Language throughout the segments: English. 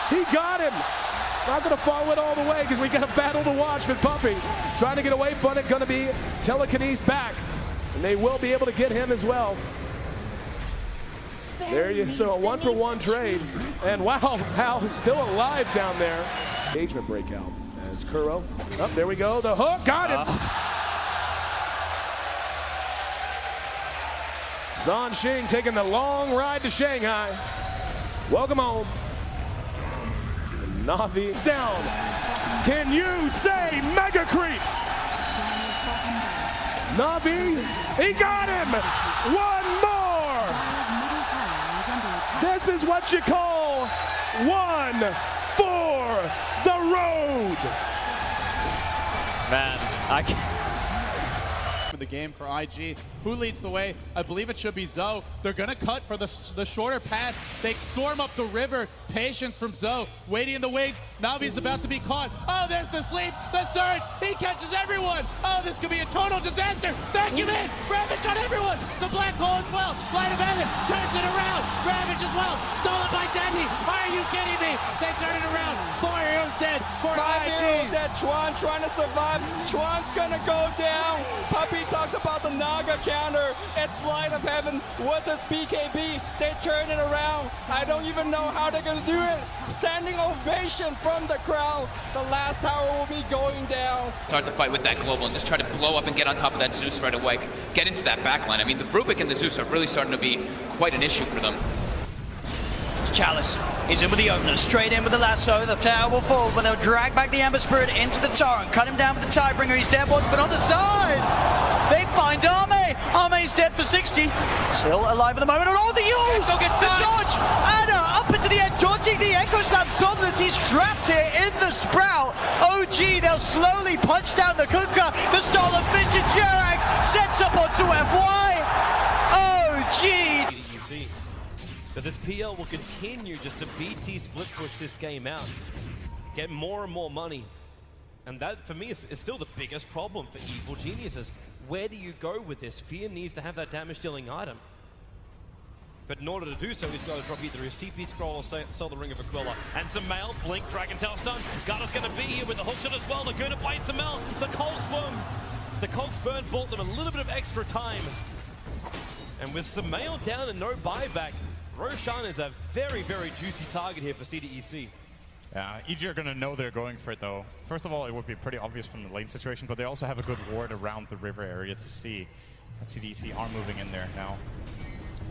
He got him. Not going to follow it all the way because we got a battle to watch with Puppy. Trying to get away from it. Going to be telekinesed back. And they will be able to get him as well. There you so a 1-for-1 trade. And wow, Hal is still alive down there. Engagement breakout as Kuro. Oh, there we go. The hook. Got him. Zhan Xing taking the long ride to Shanghai. Welcome home. Na'Vi is down. Can you say mega creeps? Na'Vi, he got him. One more. This is what you call one for the road. Man, I can't. The game for IG. Who leads the way? I believe it should be Zoe. They're gonna cut for the shorter path. They storm up the river. Patience from Zoe. Waiting in the wings. Na'Vi's about to be caught. Oh, there's the sleep. The surge. He catches everyone. Oh, this could be a total disaster. Vacuum in. Ravage on everyone. The black hole as well. Light of heaven turns it around. Ravage as well. Stolen by Deadly. Are you kidding me? They turn it around. 4 heroes dead. 4 heroes dead. Chuan trying to survive. Chuan's gonna go down. Puppy talked about the Naga counter. It's Light of Heaven with his BKB. They turn it around. I don't even know how they're gonna do it. Standing ovation from the crowd. The last tower will be going down. Start the fight with that global and just try to blow up and get on top of that Zeus right away. Get into that backline. I mean, the Rubik and the Zeus are really starting to be quite an issue for them. Chalice is in with the opener, straight in with the lasso. The tower will fall, but they'll drag back the Ember Spirit into the torrent. Cut him down with the Tidebringer. He's dead, but on the side. They find Arme. Arme's dead for 60. Still alive at the moment. And all the use! The dodge! Anna up into the edge, dodging the Echo Slam. Somnus, he's trapped here in the Sprout. OG, they'll slowly punch down the Kunkka. The stolen Vintage Jerax sets up onto FY. OG! But this PL will continue just to BT split push this game out, get more and more money. And that, for me, is still the biggest problem for Evil Geniuses. Where do you go with this? Fear needs to have that damage-dealing item. But in order to do so, he's got to drop either his TP scroll or sell the Ring of Aquila. And Samel, blink, Dragon Tail stun. Garda's going to be here with the hookshot as well. They're going to fight Samel. The Cogs Burn bought them a little bit of extra time. And with Samel down and no buyback, Roshan is a very, very juicy target here for CDEC. Yeah, EG are going to know they're going for it, though. First of all, it would be pretty obvious from the lane situation, but they also have a good ward around the river area to see that CDEC are moving in there now.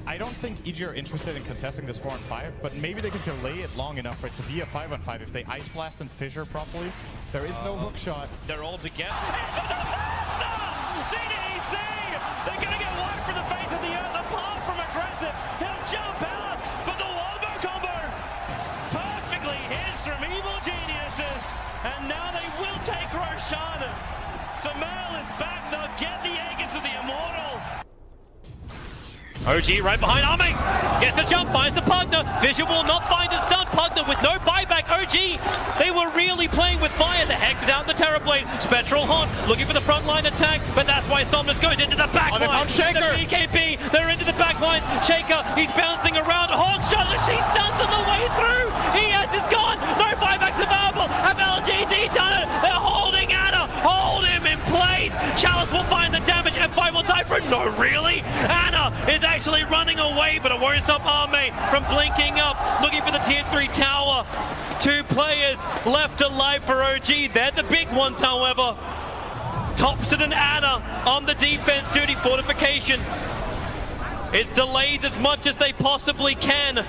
I don't think EG are interested in contesting this 4-on-5, but maybe they can delay it long enough for it to be a 5-on-5 if they Ice Blast and Fissure properly. There is no hook shot. They're all together. CDEC! They're going to get wiped for the face of the earth, apart from aggressive. He'll jump out, but the wombo combo perfectly hits from Evil Geniuses, and now they will take Roshan. Samel is back, they'll get the egg into the Immortal. OG right behind Arme. Gets the jump, finds the Pugner. Vision will not find a stun. Pugner with no buyback. OG, they were really playing with fire. The Hex down the Terrorblade. Spectral Haunt looking for the frontline attack, but that's why Somnus goes into the backline. The BKB, they're into the backline. Shaker, he's bouncing around. Hawk shot, she stuns on the way through. ES is gone. No buybacks available. Have LGD done it? They're holding Anna. Hold him in place. Chalice will find the damage. F5 will die for it. No, really? Anna is actually running away, but it won't stop Arme from blinking up, looking for the tier 3 tower. 2 players left alive for OG. They're the big ones, however. Thompson and Anna on the defense duty. Fortification. It's delayed as much as they possibly can.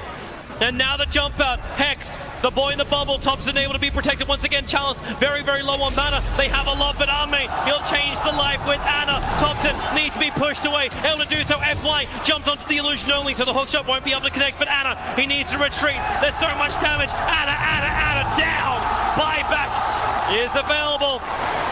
And now the jump out. Hex, the boy in the bubble. Thompson able to be protected once again. Chalice very, very low on mana. They have a love, but Arme, he'll change the life with Anna. Thompson needs to be pushed away. Able to do so. FY jumps onto the illusion only, so the hookshot won't be able to connect. But Anna, he needs to retreat. There's so much damage. Anna down. Buyback is available.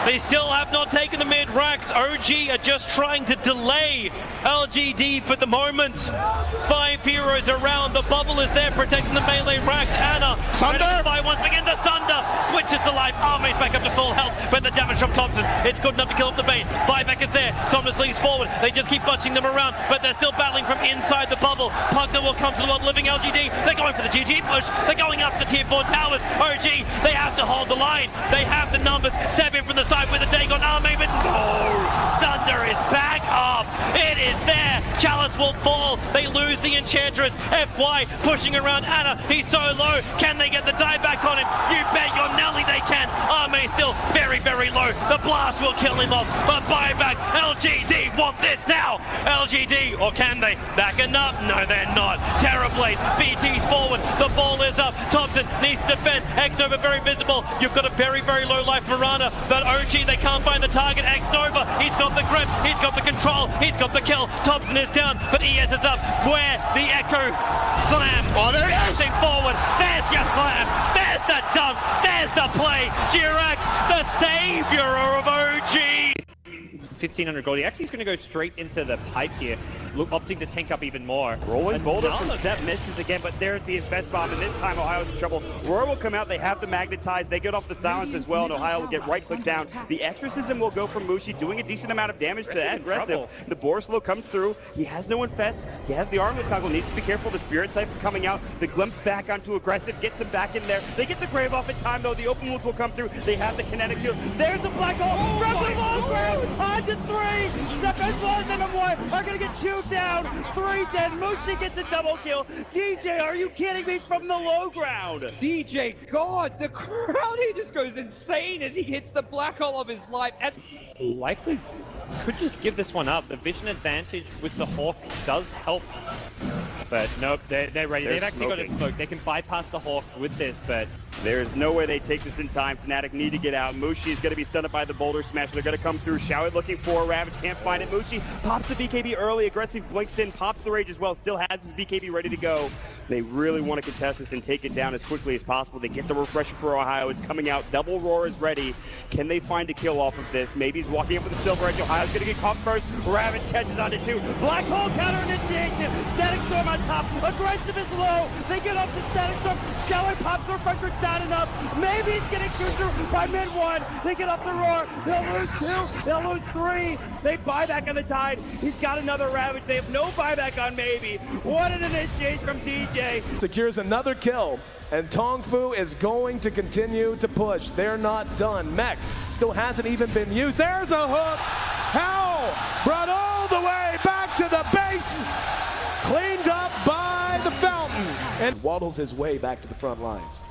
They still have not taken the mid racks. OG are just trying to delay LGD for the moment. 5 heroes around. The bubble is there protecting the melee racks. Anna, Sunder by once again. The Sunder switches just alive. Army's back up to full health, but the damage from Thompson, it's good enough to kill off the bait. Buyback is there. Somnus leads forward. They just keep bunching them around, but they're still battling from inside the bubble. Pugner will come to the world living LGD. They're going for the GG push. They're going after the tier 4 towers. OG, they have to hold the line. They have the numbers. Seven from the side with a Dagon army, but no! Thunder is back up. It is there. Chalice will fall. They lose the Enchantress. FY pushing around Anna. He's so low. Can they get the die back on him? You bet your Nelly they can. Arme still very, very low. The blast will kill him off. But buyback. LGD want this now. LGD, or can they? Backing up? No, they're not. Terrorblade. BT's forward. The ball is up. Thompson needs to defend. X-Nova very visible. You've got a very, very low life Marana. But OG, they can't find the target. X-Nova, he's got the grip. He's got the control. He's got the kill. Thompson is down, but ES is up. Where the Echo slam. Oh, there it is. Forward. There's your slam. There's the dunk. There's the play. Jirax, the savior of OG. 1,500 gold. He actually is going to go straight into the pipe here, opting to tank up even more. Rolling boulder from Zep misses again, but there's the Invest Bomb, and this time Ohio's in trouble. Roar will come out, they have the Magnetize, they get off the silence as well, and Ohio will get right-click down. The Exorcism will go from Mushi, doing a decent amount of damage to that aggressive. The Borislow comes through, he has no Infest, he has the Armlet Toggle, needs to be careful, the Spirit Siphon coming out, the Glimpse back onto aggressive, gets him back in there. They get the Grave off in time though, the Open Wounds will come through, they have the Kinetic Shield. There's the Black Hole, from the long ground, on to 3! Seconds less than one are gonna get chewed down. 3 dead. Mushi gets a double kill. DJ, are you kidding me, from the low ground? DJ, God, the crowd here just goes insane as he hits the black hole of his life. And Likely could just give this one up. The vision advantage with the Hawk does help. But nope, they're ready. They've actually got a smoke. They can bypass the Hawk with this, but there's no way they take this in time. Fnatic need to get out. Mushi is going to be stunned by the Boulder Smash. They're going to come through. Showit looking for Ravage. Can't find it. Mushi pops the BKB early. Aggressive blinks in. Pops the Rage as well. Still has his BKB ready to go. They really want to contest this and take it down as quickly as possible. They get the refresher for Ohio. It's coming out. Double Roar is ready. Can they find a kill off of this? Maybe he's walking up with the Silver Edge. Ohio's going to get caught first. Ravage catches onto 2. Black Hole counter initiation. Static Storm on top. Aggressive is low. They get up to Static Storm. Showit pops the refresher. It's not enough. Maybe he's getting through by mid-1. They get up the Roar. They'll lose 2. They'll lose 3. They buy back on the Tide. He's got another Ravage. They have no buyback on Maybe. What an initiation from DJ. Secures another kill, and Tongfu is going to continue to push. They're not done. Mech still hasn't even been used. There's a hook. How? Brought all the way back to the base. Cleaned up by the Fountain. And waddles his way back to the front lines.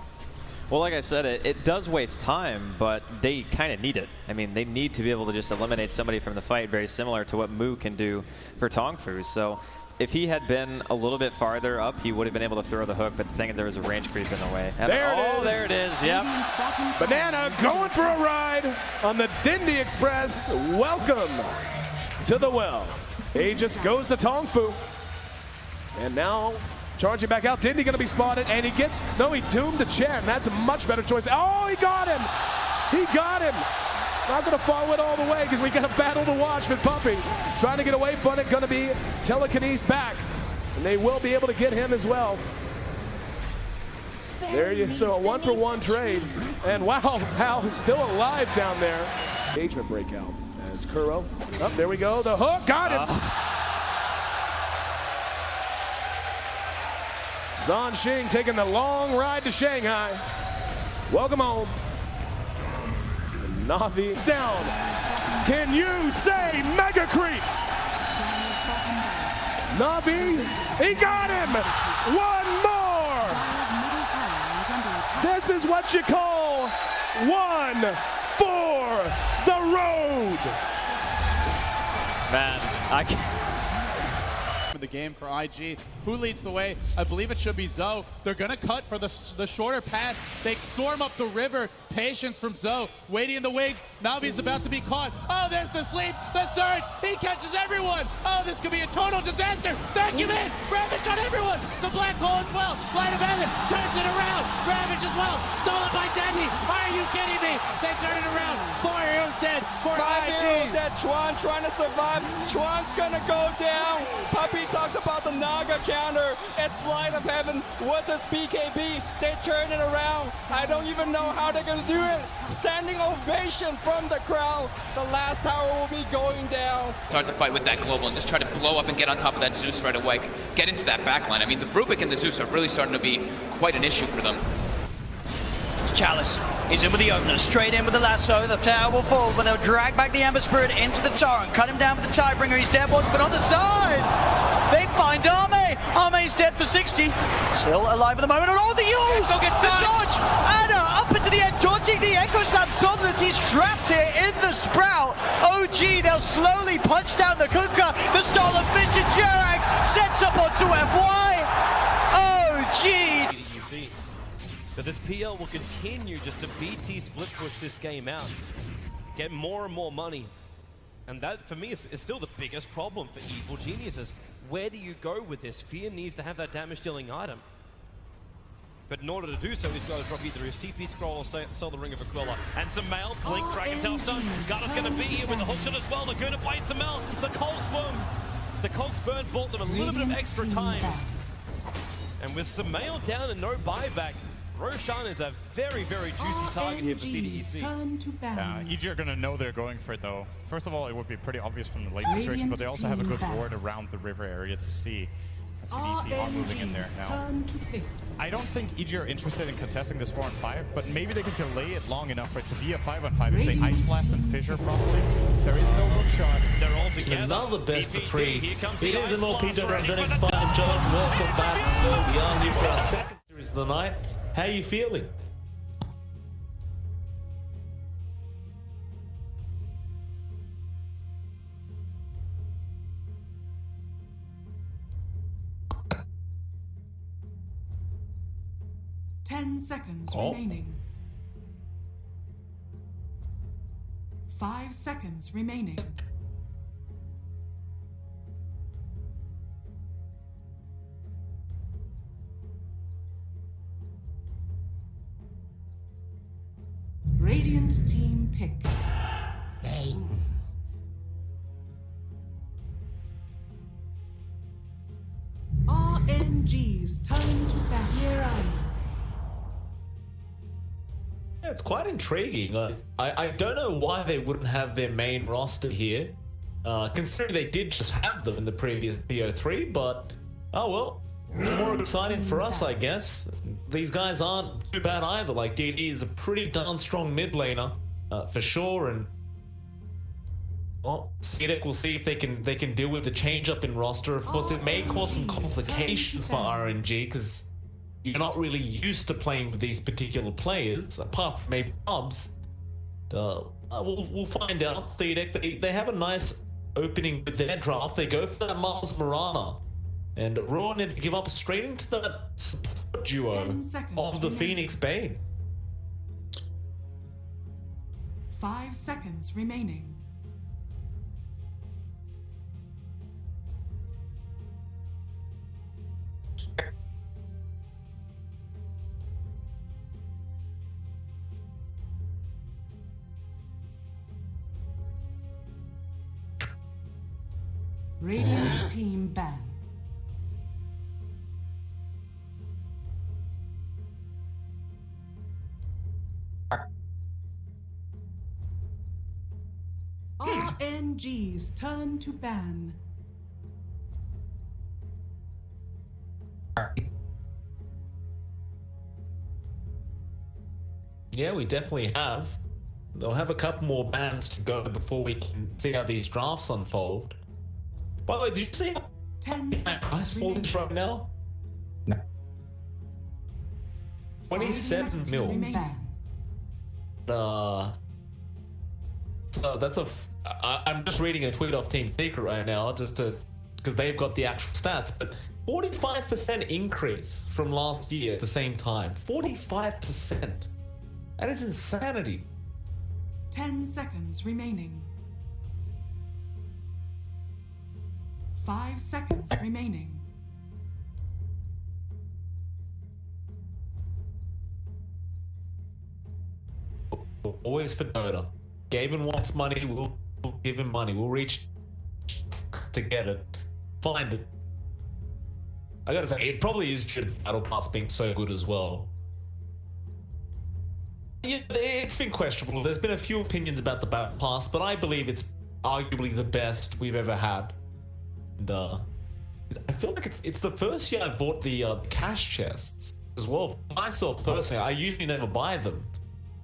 Well, like I said, it does waste time, but they kind of need it. I mean, they need to be able to just eliminate somebody from the fight, very similar to what Mu can do for Tongfu. So if he had been a little bit farther up, he would have been able to throw the hook, but the thing is there was a range creep in the way. There it is, yep. Banana going for a ride on the Dindy Express. Welcome to the well. Aegis goes to Tongfu. And now charging back out. Dindy gonna be spotted, and he doomed the Chen. That's a much better choice. Oh, he got him! He got him! Not gonna follow it all the way because we got a battle to watch with Puppy. Trying to get away from it, gonna be telekinesis back. And they will be able to get him as well. There you so a 1-for-1 trade. And wow, Hal is still alive down there. Engagement breakout as Kuro. Oh, there we go. The hook, got him! Zhan Xing taking the long ride to Shanghai. Welcome home. Navi down. Can you say Mega Creeps? Navi, he got him. One more. This is what you call one for the road. man, I can't. The game for IG. Who leads the way? I believe it should be Zoe. They're gonna cut for the shorter path. They storm up the river. Patience from Zoe. Waiting in the wings. Navi's about to be caught. Oh, there's the sleep. The surge. He catches everyone. Oh, this could be a total disaster. Vacuum in. Ravage on everyone. The black hole as well. Light of heaven turns it around. Ravage as well. Stolen by Daddy, are you kidding me? They turn it around. 4 heroes dead. 5 heroes dead. Chuan trying to survive. Chuan's gonna go down. Puppy talked about the Naga counter. It's Light of Heaven with his BKB. They turn it around. I don't even know how they're gonna do it. Standing ovation from the crowd. The last tower will be going down. Start to fight with that global and just try to blow up and get on top of that Zeus right away. Get into that backline. I mean, the Rubik and the Zeus are really starting to be quite an issue for them. Chalice is in with the opener, straight in with the lasso. The tower will fall, but they'll drag back the Amber Spirit into the torrent, cut him down with the Tidebringer. He's dead, but on the side, they find Arme. Arme's dead for 60. Still alive at the moment, and all the use! The dodge! Anna up into the end, dodging the Echo Slam. Somnus, he's trapped here in the Sprout. OG, they'll slowly punch down the Kuka. The Stolen Vision Jerax sets up onto FY. OG! But this PL will continue just to BT split push this game out, get more and more money. And that, for me, is still the biggest problem for Evil Geniuses. Where do you go with this? Fear needs to have that damage-dealing item. But in order to do so, he's got to drop either his TP scroll or sell the Ring of Aquila. And Samel, Blink, Dragon Tail Stun. Garda's going to be here with the hook shot as well. Laguna fights Samel. The Cogs Burn. The Cogs Burn bought them a little bit of extra time. And with Samel down and no buyback, Roshan is a very, very juicy target here for CDEC. EG are going to know they're going for it, though. First of all, it would be pretty obvious from the late situation, but they also have a good ward around the river area to see that CDEC are moving in there now. I don't think EG are interested in contesting this 4-on-5, but maybe they could delay it long enough for it to be a 5-on-5 if they Ice Blast and Fissure properly. There is no hook shot. They're all together. Another best of 3. It is an LP representing Blast. Spike John. Welcome back. So we are here for our second series of the night. How are you feeling? Ten seconds remaining. 5 seconds remaining. Radiant team pick. Bang. RNG's turn to back Mirana. Yeah, it's quite intriguing. I don't know why they wouldn't have their main roster here, considering they did just have them in the previous BO3, but oh well. It's more exciting for us, I guess. These guys aren't too bad either. Like, DD is a pretty darn strong mid laner, for sure, and well, CDEC will see if they can deal with the change up in roster. Of course, it may cause some complications for RNG because you're not really used to playing with these particular players, apart from maybe Bobs. We'll find out. CDEC, they have a nice opening with their draft. They go for that Mars Mirana. And Rowan had to give up straight into that support duo of the Phoenix Bane. 5 seconds remaining. Radiant team ban. RNG's turn to ban. Yeah, we definitely have. They'll have a couple more bans to go before we can see how these drafts unfold. By the way, did you see my price falling right now? No. 27 mil. So that's I'm just reading a tweet off Team Secret right now, just because they've got the actual stats, but 45% increase from last year at the same time. 45%. That is insanity. 10 seconds remaining. 5 seconds remaining. always for Dota. Gaben wants money, we'll give him money. We'll reach to get it, find it. I gotta say, it probably is due to Battle Pass being so good as well. Yeah, it's been questionable. There's been a few opinions about the Battle Pass, but I believe it's arguably the best we've ever had. And, I feel like it's the first year I've bought the cash chests as well. For myself personally, I usually never buy them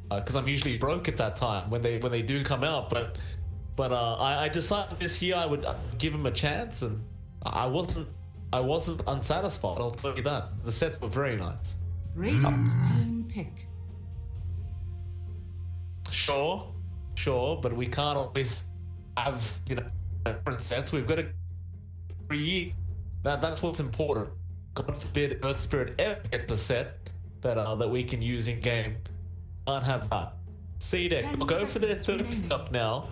because I'm usually broke at that time when they do come out. But I decided this year I would give them a chance, and I wasn't unsatisfied. I'll tell you that. The sets were very nice. Radiant team pick. Sure, but we can't always have, you know, different sets. We've got to create. That's what's important. God forbid Earth Spirit ever get the set that we can use in game. Can't have that. CDEC will go for their third pickup now.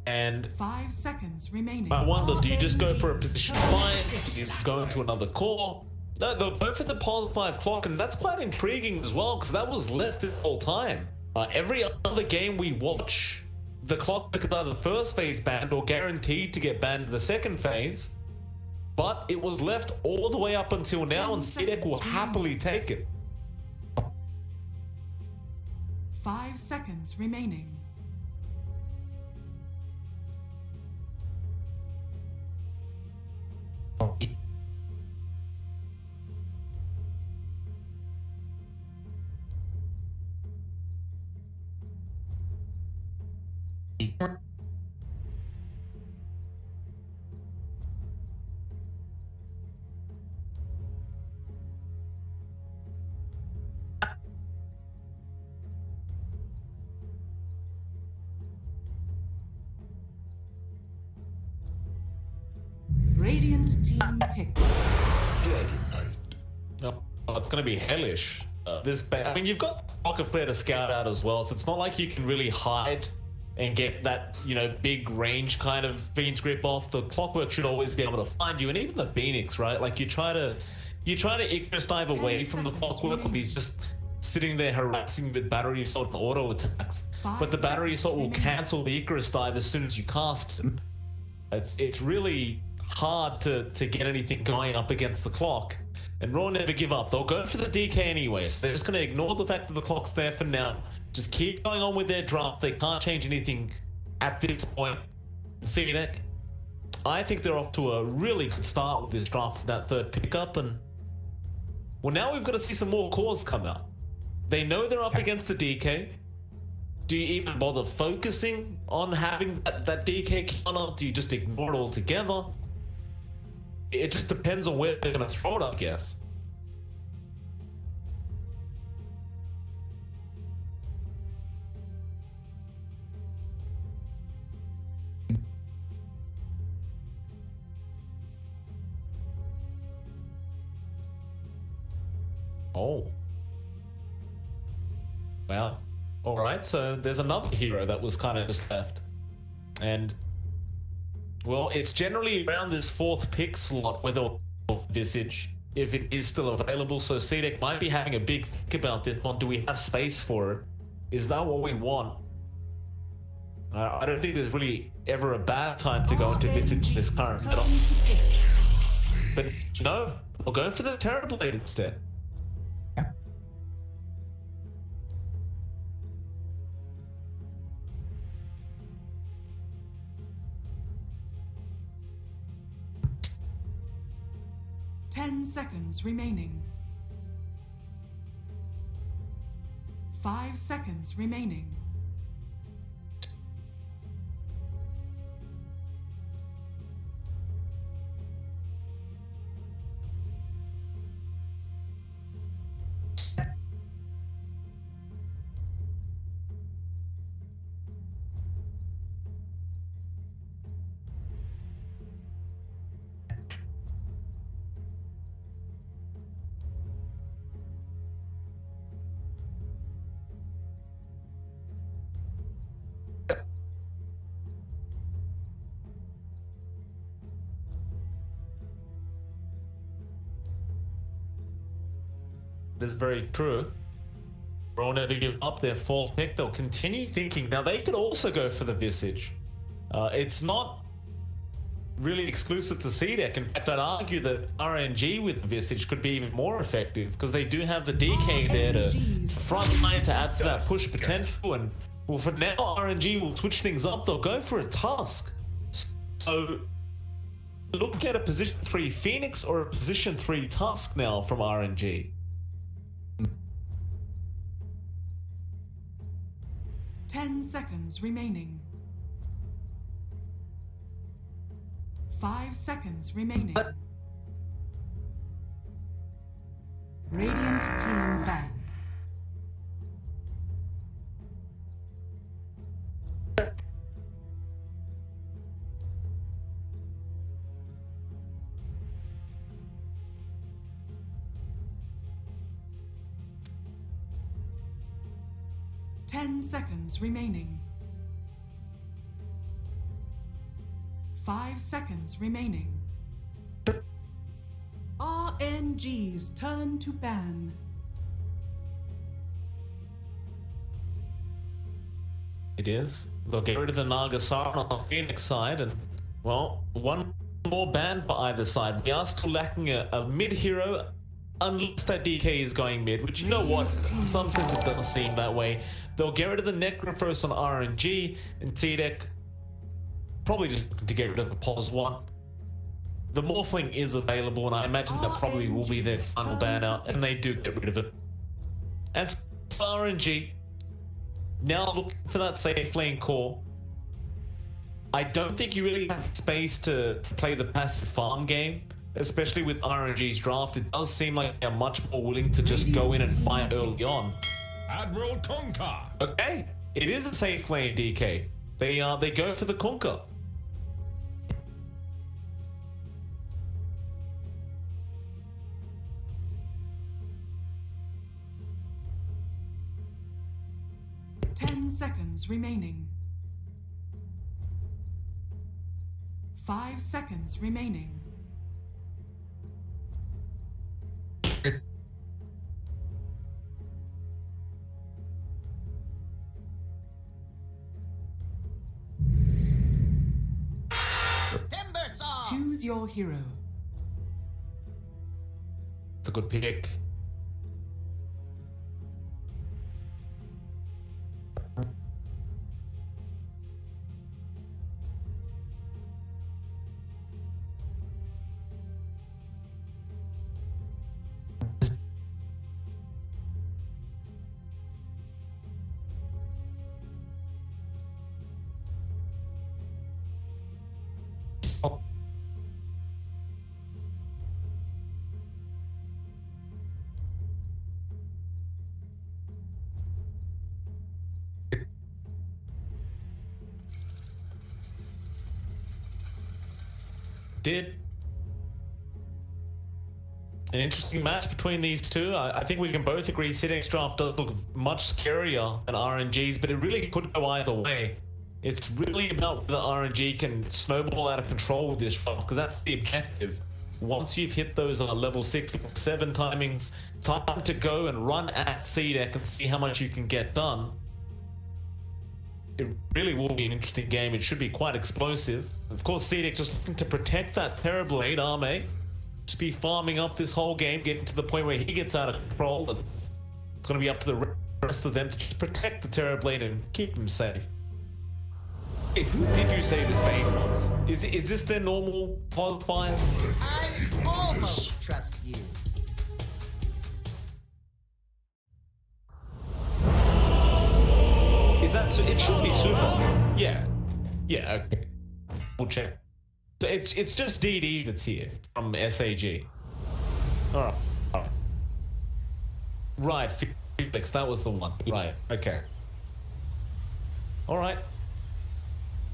And 5 seconds remaining. I wonder, do you just go for a position 5? Do you go into another core? No, they'll go for the pole 5 clock, and that's quite intriguing as well, because that was left the whole time. Every other game we watch, the clock is either first phase banned or guaranteed to get banned in the second phase, but it was left all the way up until now, and CDEC will happily take it. 5 seconds remaining. Radiant team pick. Oh, it's gonna be hellish. I mean, you've got Pocket Flare to scout out as well, so it's not like you can really hide and get that, you know, big range kind of Fiend's Grip off. The Clockwork should always be able to find you, and even the Phoenix, right? Like you try to Icarus dive away from the Clockwork when he's just sitting there harassing with Battery Assault and auto attacks. But the Battery Assault will cancel the Icarus dive as soon as you cast him. It's really hard to get anything going up against the clock. And Raw never give up. They'll go for the DK anyway, so they're just going to ignore the fact that the clock's there for now. Just keep going on with their draft. They can't change anything at this point. CDEC, I think they're off to a really good start with this draft, that third pickup, and well, now we've got to see some more cores come out. They know they're up against the DK. Do you even bother focusing on having that DK counter? Do you just ignore it altogether? It just depends on where they're going to throw it, I guess. Oh. Well, alright, so there's another hero that was kind of just left. And well, it's generally around this 4th pick slot where they'll Visage, if it is still available. So CDEC might be having a big think about this one. Do we have space for it? Is that what we want? I don't think there's really ever a bad time to go into Visage this current meta. But no, we'll go for the Terrorblade instead. Ten seconds remaining. 5 seconds remaining. That's very true. Brawl never give up their fourth pick. They'll continue thinking. Now they could also go for the Visage. It's not really exclusive to CDEC. In fact, I'd argue that RNG with Visage could be even more effective because they do have the DK there to front line to add to that push potential. And well, for now, RNG will switch things up. They'll go for a Tusk. So looking at a position 3 Phoenix or a position 3 Tusk now from RNG. 10 seconds remaining. 5 seconds remaining. Radiant team ban. Ten seconds remaining. 5 seconds remaining. RNG's turn to ban. It is. They'll get rid of the Nagasara on the Phoenix side, and well, one more ban for either side. We are still lacking a mid hero, unless that DK is going mid, which you know what, in some sense it doesn't seem that way. They'll get rid of the Necrophos on RNG, and CDEC probably just looking to get rid of the Pos 1. The Morphling is available, and I imagine that probably will be their final ban out, and they do get rid of it. And RNG, now looking for that safe lane core. I don't think you really have space to play the passive farm game, especially with RNG's draft. It does seem like they're much more willing to just go in and fight early on. Admiral Conquer. Okay, it is a safe lane DK. They go for the Conquer. Seconds remaining. 5 seconds remaining. Choose your hero. It's a good pick. Did an interesting match between these two. I think we can both agree CDEC's draft does look much scarier than RNG's, but it really could go either way. It's really about whether RNG can snowball out of control with this draft, because that's the objective. Once you've hit those level 6, 7 timings, time to go and run at CDEC and see how much you can get done. It really will be an interesting game. It should be quite explosive. Of course, CDEC just looking to protect that Terrorblade army. Just be farming up this whole game, getting to the point where he gets out of control, and it's going to be up to the rest of them to just protect the Terrorblade and keep him safe. Hey, who did you say this name was? Is this their normal pod fire? I almost trust you. Is that so? It should be super. Yeah. Yeah, okay. We'll check. So it's just DD that's here from SAG. Alright. Right, Felix, that was the one. Right, okay. Alright.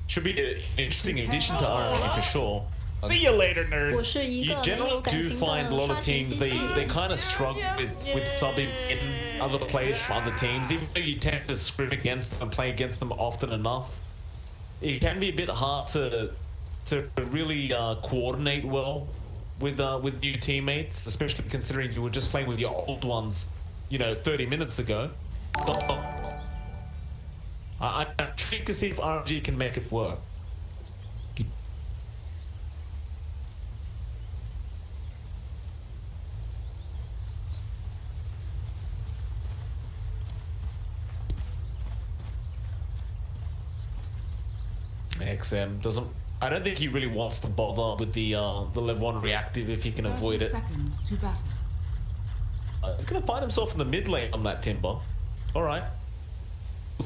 Should be an interesting addition to RNG for sure. See you later, nerds. You generally do find a lot of teams, they kind of struggle with subbing in other players from other teams, even though you tend to scrim against them and play against them often enough. It can be a bit hard to really coordinate well with new teammates, especially considering you were just playing with your old ones, you know, 30 minutes ago. I'm intrigued to see if RNG can make it work. XM doesn't. I don't think he really wants to bother with the level 1 reactive if he can avoid it. Seconds to battle. He's gonna find himself in the mid lane on that Timber. All right.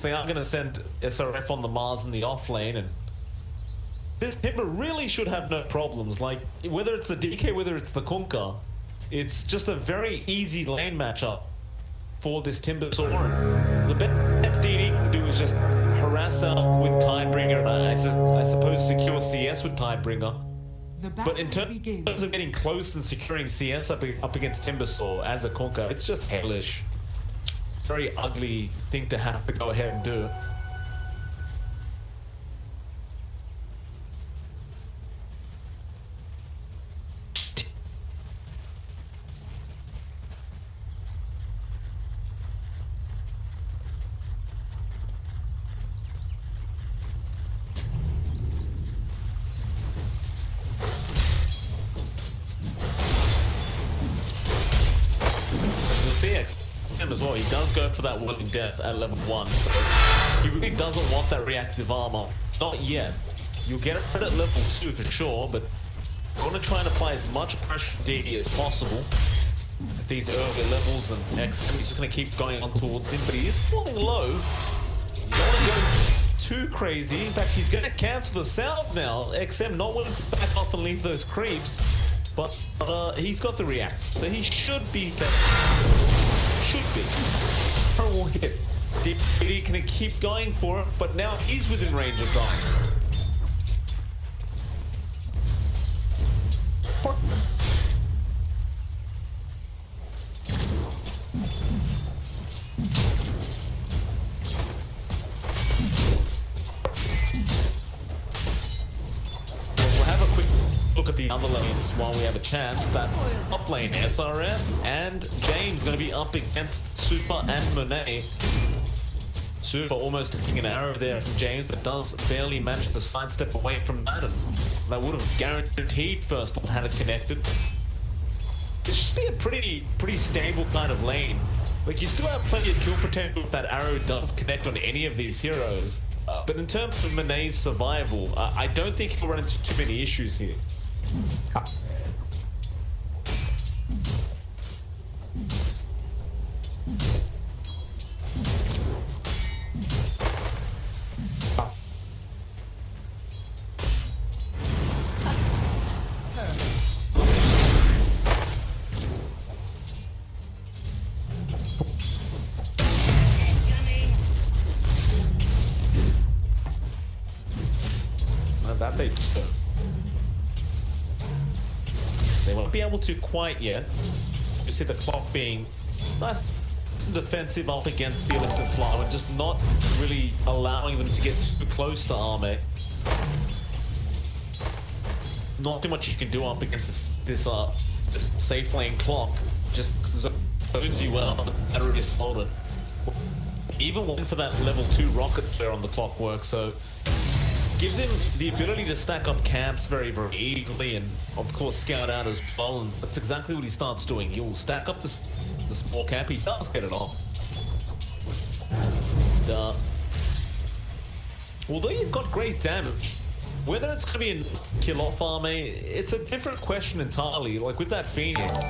They are gonna send SRF on the Mars in the off lane, and this Timber really should have no problems. Like whether it's the DK, whether it's the Kunkka, it's just a very easy lane matchup for this Timber Soren. The best DD can do is just harass out with Tidebringer, and I suppose secure CS with Tidebringer. But in terms of getting close and securing CS up against Timbersaw as a Kunkka, it's just hellish. Very ugly thing to have to go ahead and do. As well, he does go for that willing death at level 1, so he really doesn't want that reactive armor. Not yet. You'll get it at level 2 for sure, but you want to try and apply as much pressure to DD as possible at these early levels, and XM is just going to keep going on towards him, but he is falling low. You don't want to go too crazy. In fact, he's going to cancel the salve now. XM not willing to back off and leave those creeps, but he's got the react, so he should be horrible hit. DPL can keep going for it, but now he's within range of dying. We'll have a quick look at the other lanes while we have a chance. That up lane, SRF and James going to be up against Super and Monet. Super almost hitting an arrow there from James, but does barely manage to sidestep away from that, and that would have guaranteed first blood had it connected. This should be a pretty stable kind of lane. Like, you still have plenty of kill potential if that arrow does connect on any of these heroes. But in terms of Monet's survival, I don't think he'll run into too many issues here. That they do. They won't be able to quite yet. You see the clock being nice and defensive up against Felix and Flower, and just not really allowing them to get too close to Arme. Not too much you can do up against this safe lane clock. Just zones you well, the battery is solid. Even waiting for that level 2 rocket flare on the clockwork, so gives him the ability to stack up camps very, very easily, and of course scout out as well, and that's exactly what he starts doing. He'll stack up the small camp, he does get it off. And, although you've got great damage, whether it's going to be a kill off army, it's a different question entirely. Like with that Phoenix,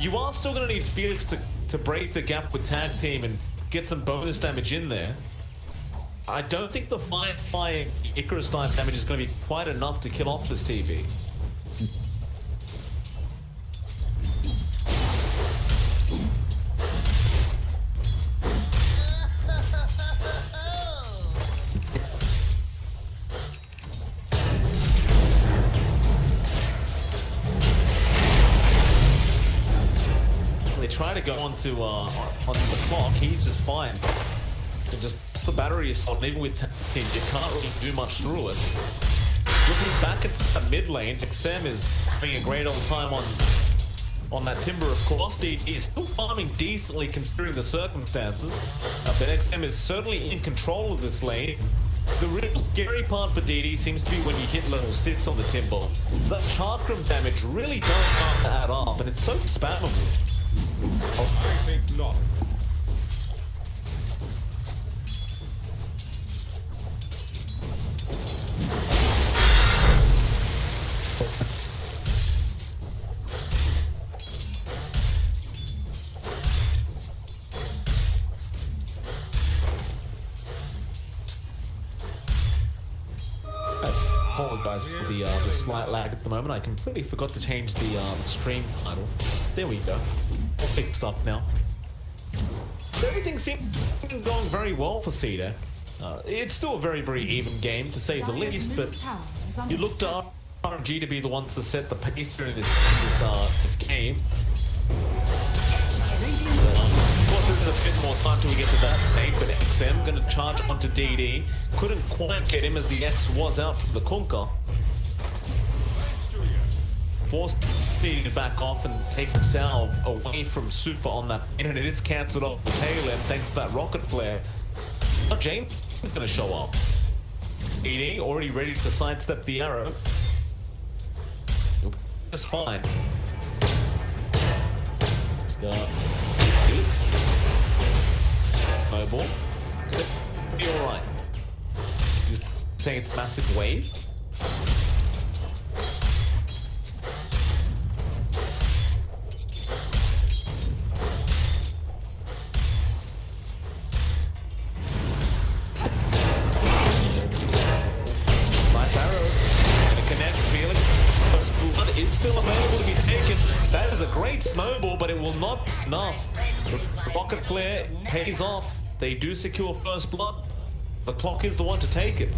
you are still going to need Felix to break the gap with tag team and get some bonus damage in there. I don't think the Firefly Icarus dive damage is going to be quite enough to kill off this TV. They try to go onto the clock. He's just fine. It just puts the battery assault, and even with team, you can't really do much through it. Looking back at the mid lane, XM is having a great old time on on that Timber, of course. DD is still farming decently considering the circumstances. But XM is certainly in control of this lane. The real scary part for DD seems to be when you hit level 6 on the Timber. That Chakram damage really does start to add up, and it's so spammable. I think not. Apologize for the slight lag at the moment. I completely forgot to change the stream title. There we go. All fixed up now. So everything seems to be going very well for CDA. It's still a very, very even game to say the least, but you look to RNG to be the ones to set the pace here in this game. Of course, there's a bit more time till we get to that state, but XM going to charge onto DD. Couldn't quite get him as the X was out from the Kunkka. Forced DD to back off and take the salve away from Super on that pin, and it is cancelled off the tail end thanks to that rocket flare. Now James is going to show up. DD already ready to sidestep the arrow. Just fine. Felix. Snowball. Be alright. You think it's massive wave? Nice arrow. Gonna connect Felix. First blood is still available to be taken. That is a great snowball, but it will not be enough. The rocket flare pays off. They do secure first blood. The clock is the one to take it.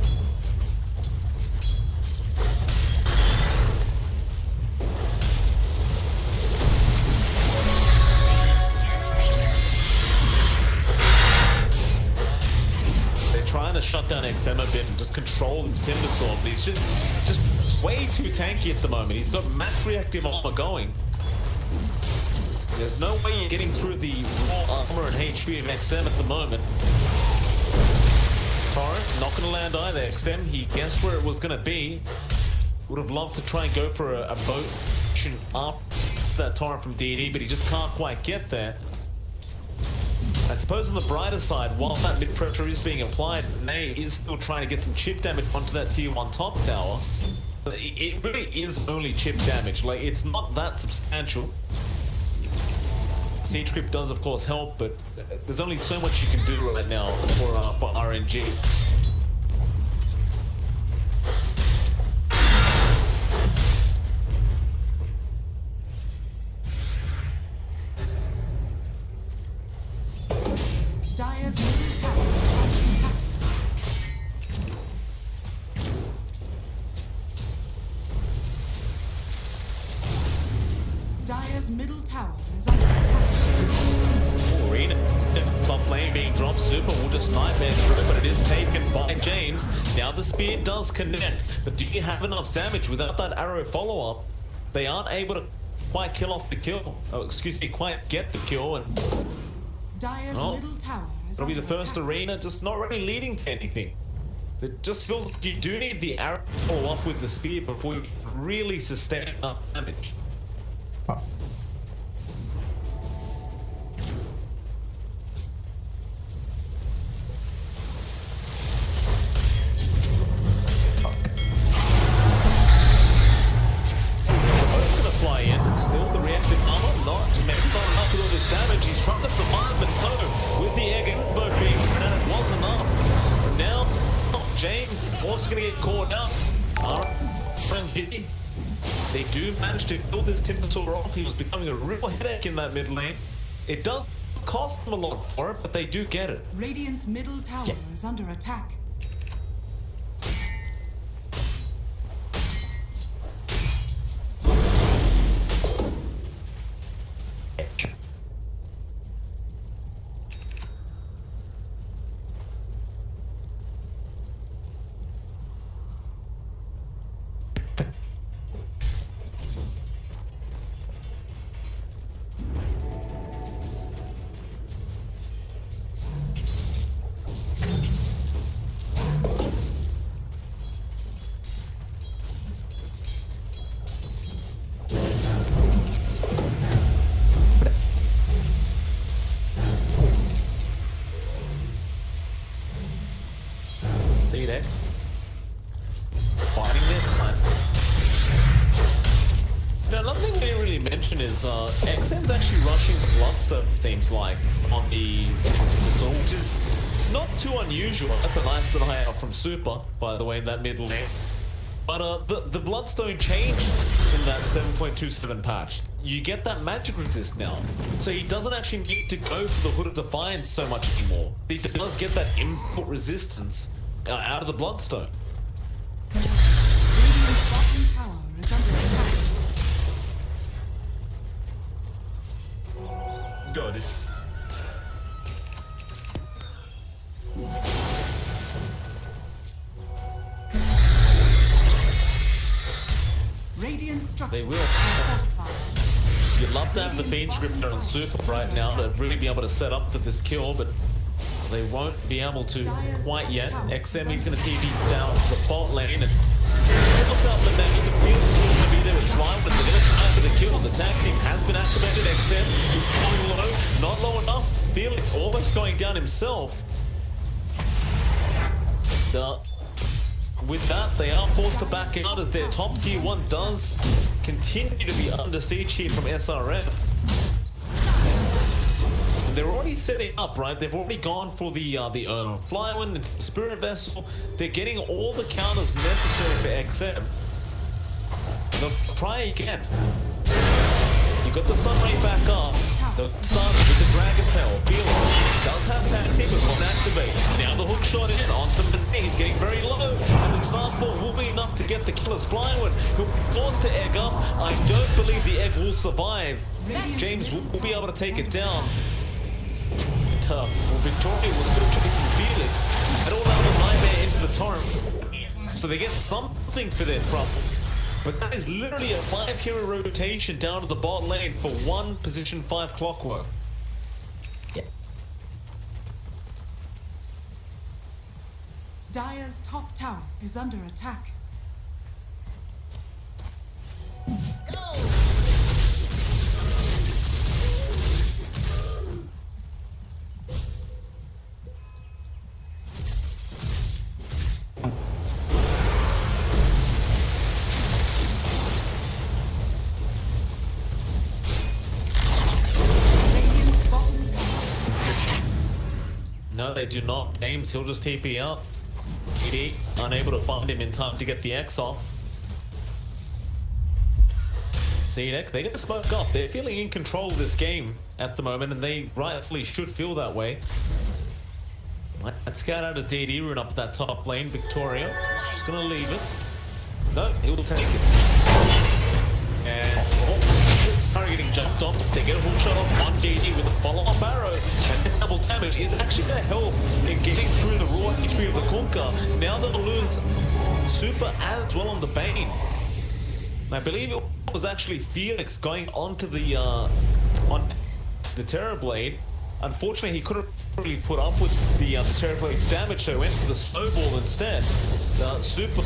They're trying to shut down XM a bit and just control his Timber Sword, but he's just way too tanky at the moment. He's got max reactive armor going. There's no way you're getting through the raw armor and HP of XM at the moment. Torrent, not going to land either. XM, he guessed where it was going to be. Would have loved to try and go for a boat up that Torrent from DD, but he just can't quite get there. I suppose on the brighter side, while that mid-pressure is being applied, Nay is still trying to get some chip damage onto that tier 1 top tower. It really is only chip damage, like it's not that substantial. Siege creep does of course help, but there's only so much you can do right now for RNG. Dire's middle tower is under attack. Dire's middle tower is under attack. Arena, top lane being dropped. Super will just nightmare through, but it is taken by James. Now the spear does connect, but do you have enough damage without that arrow follow-up? They aren't able to quite kill off the kill. Oh, excuse me, quite get the kill, and Dire's middle tower is it'll be the under first attack. arena, just not really leading to anything. It just feels like you do need the arrow to follow up with the spear before you really sustain enough damage. Fly in. Still the reactive armor, not enough with all this damage. He's trying to survive, but no, with the egg and boat being thrown out, it was enough. Now, James also going to get caught out. RNG, they do manage to kill this Timber Sword off. He was becoming a real headache in that mid lane. It does cost them a lot for it, but they do get it. Radiant's middle tower is under attack. CDEC fighting their time. Now, another thing we didn't really mention is XM's actually rushing the Bloodstone, it seems like, on the pistol, which is not too unusual. That's a nice deny out from Super, by the way, in that middle lane. But the Bloodstone changed in that 7.27 patch. You get that magic resist now, so he doesn't actually need to go for the Hood of Defiance so much anymore. He does get that input resistance out of the Bloodstone. Radiant's bottom tower is under attack. Got it. Radiant structures They will. are fortified. You'd love to have the Fiend Scripter on Super right now to really be able to set up for this kill, but they won't be able to quite yet. XM is going to TP down the bot lane and force out the nade. The Field's still going to be there with Flywood. They're going to try for the kill. The tag team has been activated. XM is going low, not low enough. Felix almost going down himself. With that, they are forced to back out as their top tier 1 does continue to be under siege here from SRF. And they're already setting up, right? They've already gone for the Flywind and Spirit Vessel. They're getting all the counters necessary for XM. They'll try again. You got the Sunray back up. They'll start with the Dragon Tail. Felix does have tag team, but won't activate. Now the hook shot in on some he's getting very low. And the Starfall will be enough to get the killer's Flywood. He'll force to egg up. I don't believe the egg will survive. James will be able to take it down. Tough. Well, Victoria was still chasing Felix. And all out the Nightmare into the Torrent. So they get something for their trouble. But that is literally a 5-hero rotation down to the bot lane for one position 5 clockwork. Yeah. Dire's top tower is under attack. No, they do not. James, he'll just TP up. CDE unable to find him in time to get the X off. CDEC, they're going to smoke up. They're feeling in control of this game at the moment, and they rightfully should feel that way. Let's scout out a DD rune up that top lane. Victoria, just going to leave it. No, he'll take it. And getting jumped off. They get a hook shot off on DD with a follow-up arrow, and the double damage is actually going to help in getting through the raw HP of the Kunkka. Now they'll lose Super as well on the Bane. I believe it was actually Felix going onto the Terrorblade. Unfortunately, he couldn't really put up with the Terrorblade's damage, so he went for the Snowball instead. Super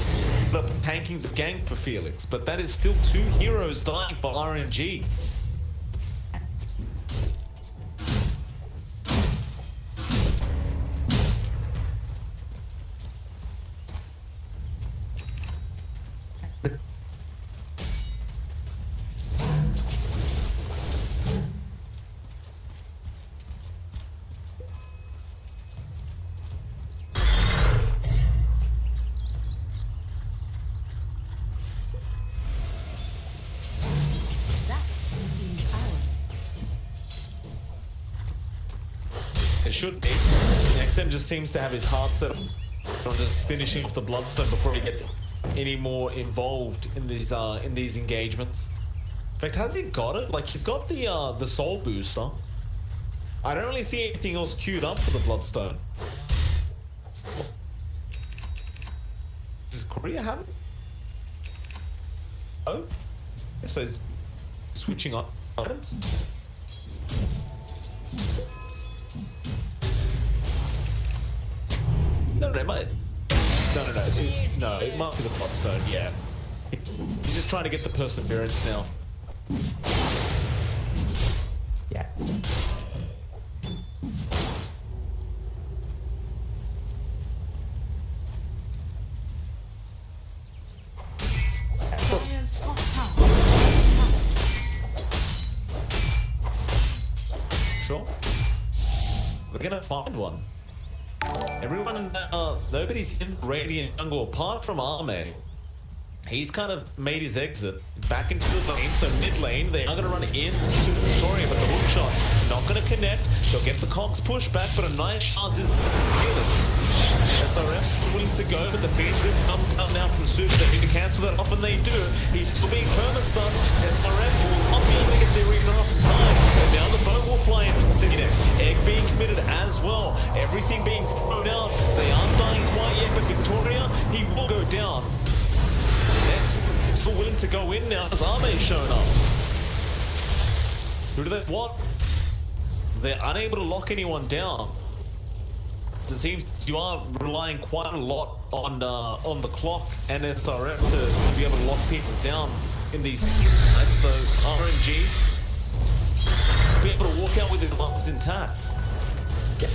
tanking the gank for Felix, but that is still 2 heroes dying by RNG. It should be. XM just seems to have his heart set on just finishing off the Bloodstone before he gets any more involved in these engagements. In fact, has he got it? Like, he's got the Soul Booster. I don't really see anything else queued up for the Bloodstone. Does Korea have it? Oh? So he's switching on items? No, it might. No, it might be the Bloodstone, yeah. He's just trying to get the Perseverance now. Yeah. we're gonna find one. Everyone, nobody's in Radiant jungle apart from Arme. He's kind of made his exit back into the lane, so mid lane, they are going to run into Victoria, but the hook shot not going to connect. They'll get the Cogs push back, but a nice chance is SRF's willing to go, but the Beach Rip comes out now from Super. They need to cancel that off, and they do. He's still being perma-stunned. SRF will not be able to get their arena up in time. And now the boat will fly in from CDEC. Egg being committed as well. Everything being thrown out. They aren't dying quite yet, but Victoria, he will go down. Next, still willing to go in now as Arme's shown up. Who do they want? They're unable to lock anyone down. It seems you are relying quite a lot on the clock and SRF to be able to lock people down in these nights. So RNG be able to walk out with their arms intact. Yeah.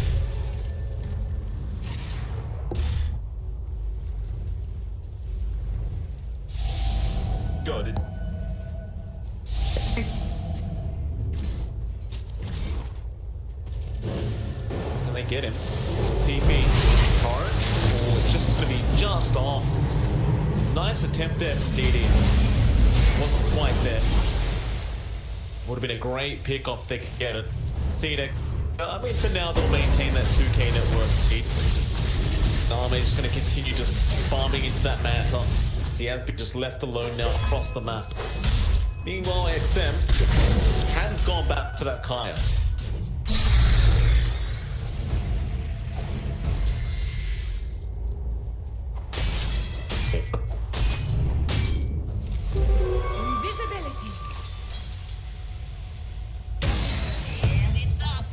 Got it. Can they get him? TP. Torrent. Oh, it's just going to be just off. Nice attempt there from DD. Wasn't quite there. Would have been a great pick off if they could get it. CDEC. I mean, for now, they'll maintain that 2K network speed. Arme's just going to continue just farming into that Manta. He has been just left alone now across the map. Meanwhile, XM has gone back to that Kaya. Invisibility. And it's off.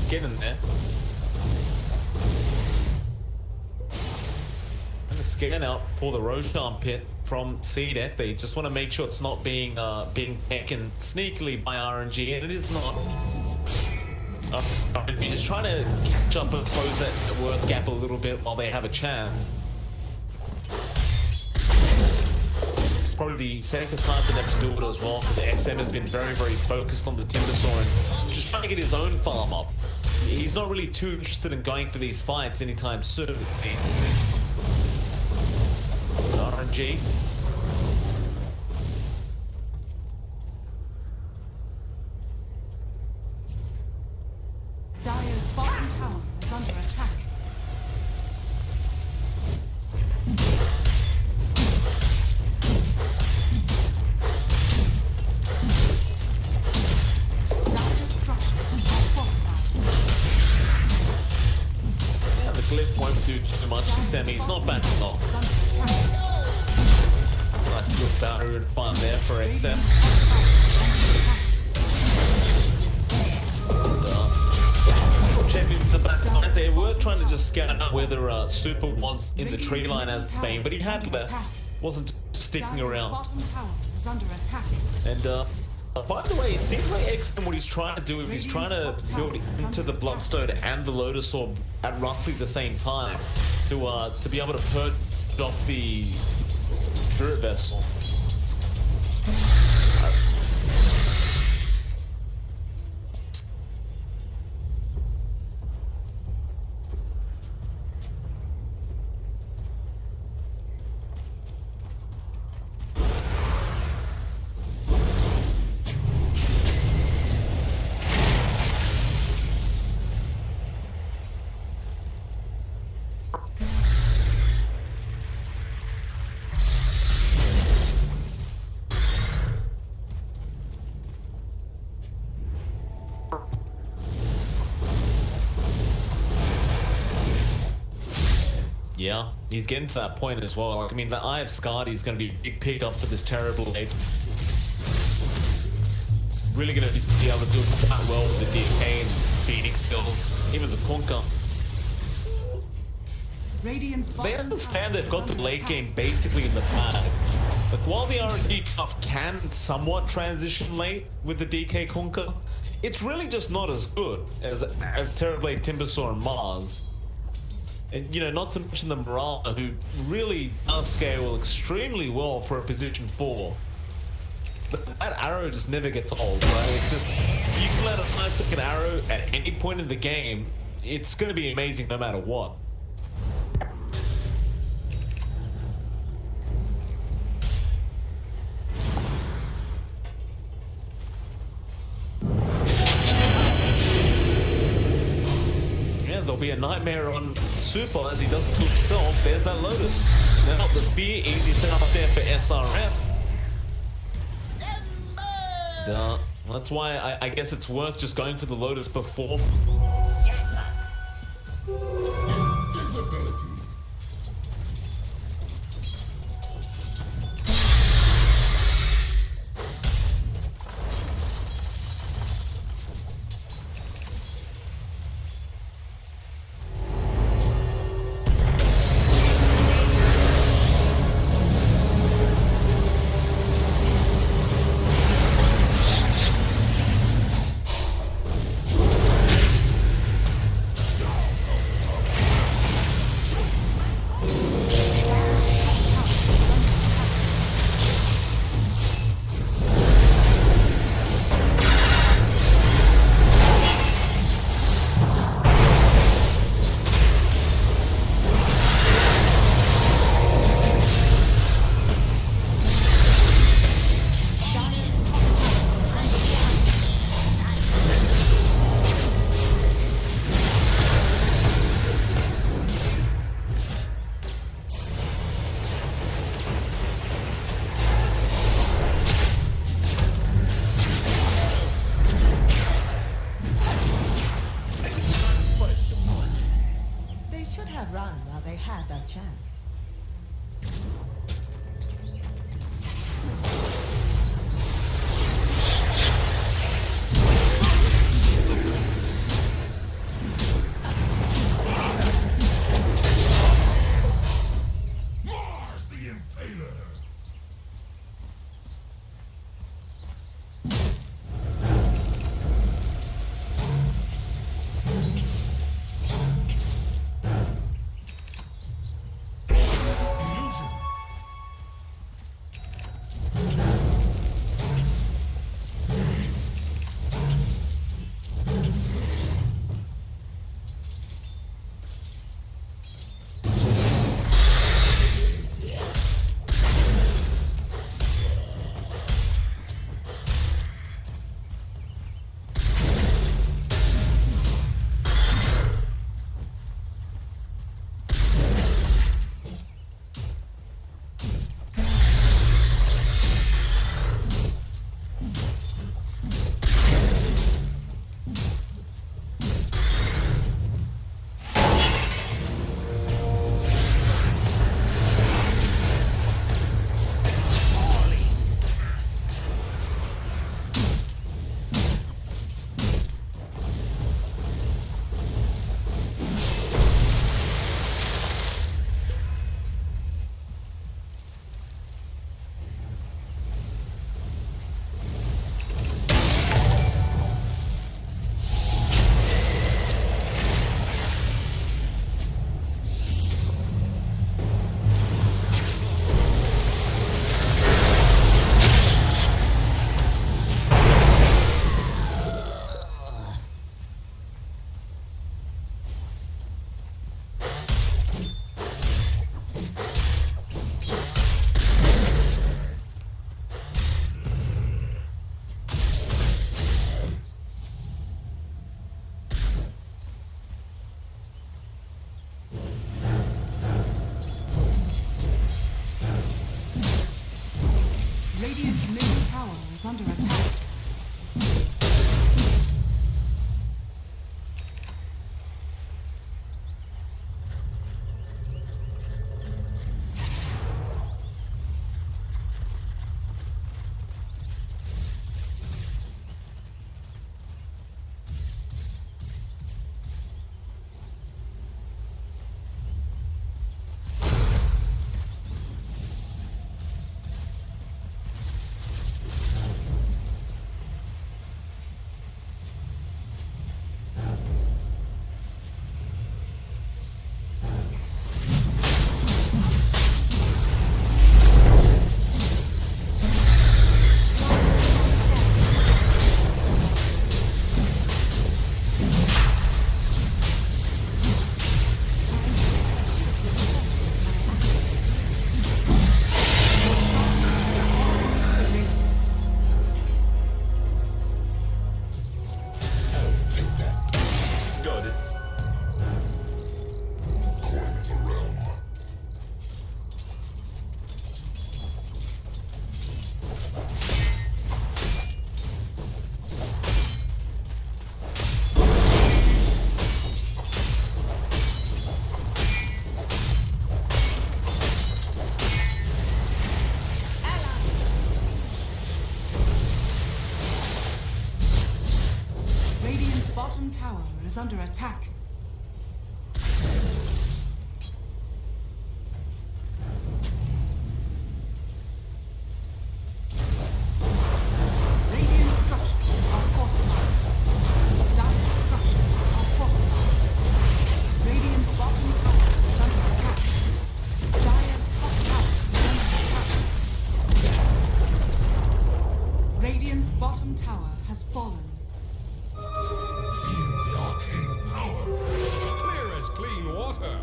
Get in there. And the scan out for the Roshan pit from CDEC. They just want to make sure it's not being taken sneakily by RNG, and it is not. RNG just trying to catch up and close that worth gap a little bit while they have a chance. It's probably the safest time for them to do it as well, because XM has been very, very focused on the Timbersaw and just trying to get his own farm up. He's not really too interested in going for these fights anytime soon, it seems. RNG. Dire's bottom tower is under attack. Dire's structures are fortified. Yeah, the glyph won't do too much to Semi. He's not backing off. Nice little boundary and fun there for XM. Champion the back line. They were trying to just scout out whether Super was in the tree line as the main, but he had left. Wasn't sticking around. Bottom tower is under attack. And by the way, it seems like XM, what he's trying to do is he's trying to build into the Bloodstone and the Lotus Orb at roughly the same time to be able to purge off the Spirit Vessel. Yeah, he's getting to that point as well. Like, I mean, the Eye of Skadi is going to be a big pickup for this terrible late. It's really going to be able to do quite well with the DK and Phoenix skills, even the Kunkka. They understand they've got the late game basically in the bag. But while the RNG stuff can somewhat transition late with the DK Kunkka, it's really just not as good as Terrorblade, Timbersaw, and Mars. And, you know, not to mention the Mirana, who really does scale extremely well for a position 4. But that arrow just never gets old, right? It's just, you can let a 5-second arrow at any point in the game, it's going to be amazing no matter what. There'll be a nightmare on Super as he does it to himself. There's that Lotus. Now the spear, easy setup there for SRF. That's why I guess it's worth just going for the Lotus before. Invisibility. Run while they had that chance. Mars the Impaler. Radiant's middle tower is under attack. Got it. Coin of the realm. Radiant's bottom tower is under attack. Radiant structures are fortified. Dire structures are fortified. Radiant's bottom tower is under attack. Dire's top tower is under attack. Radiant's bottom tower has fallen. Feel the arcane power. Clear as clean water.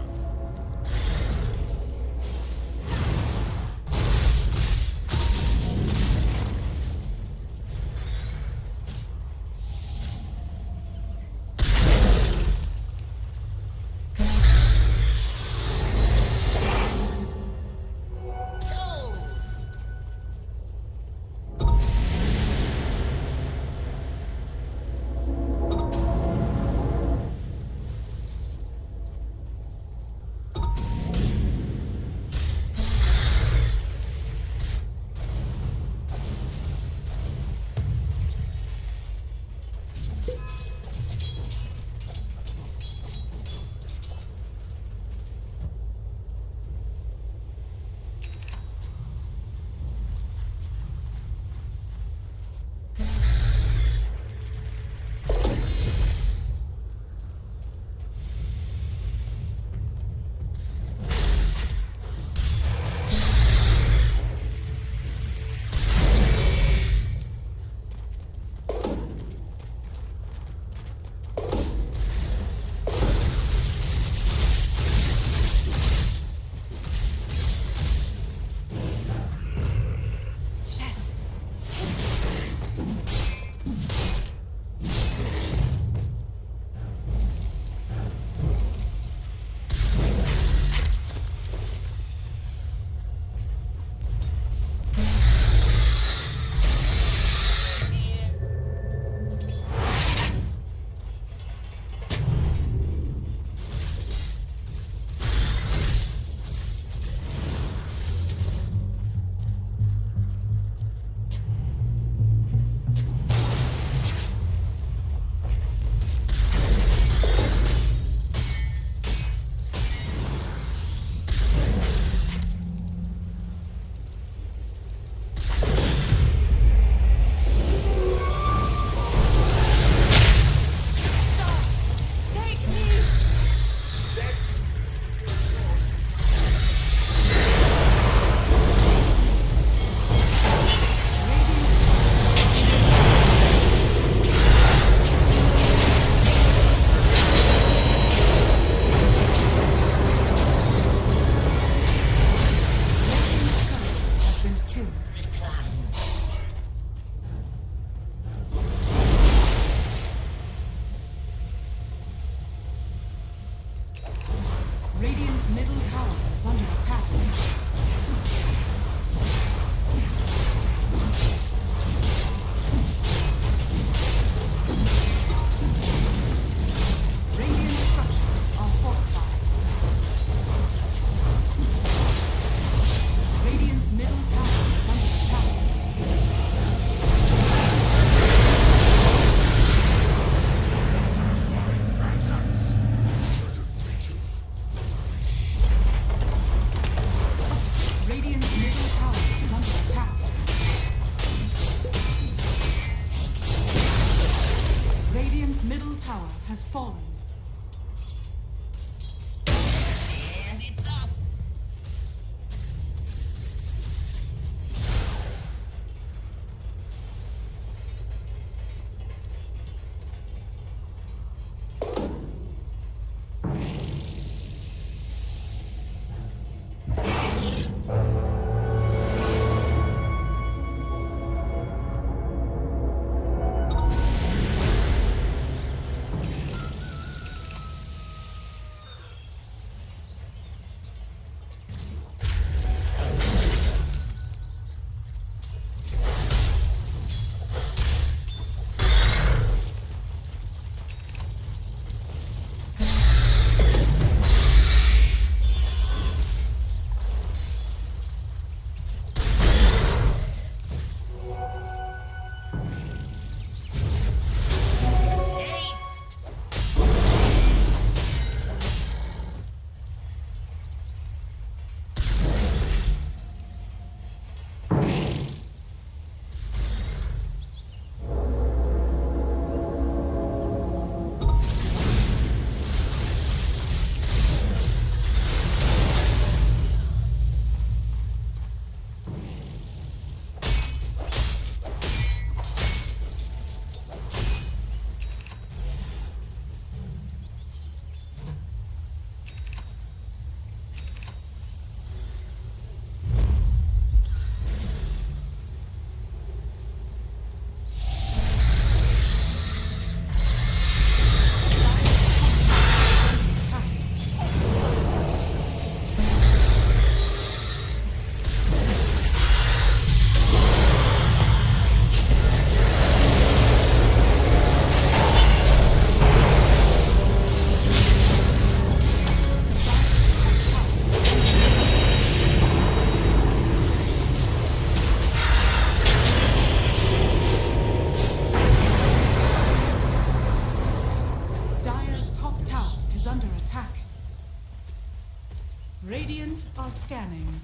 Radiant's middle tower is under attack. Radiant structures are fortified. Radiant's middle tower is under attack. Radiant's is under attack. Radiant are scanning.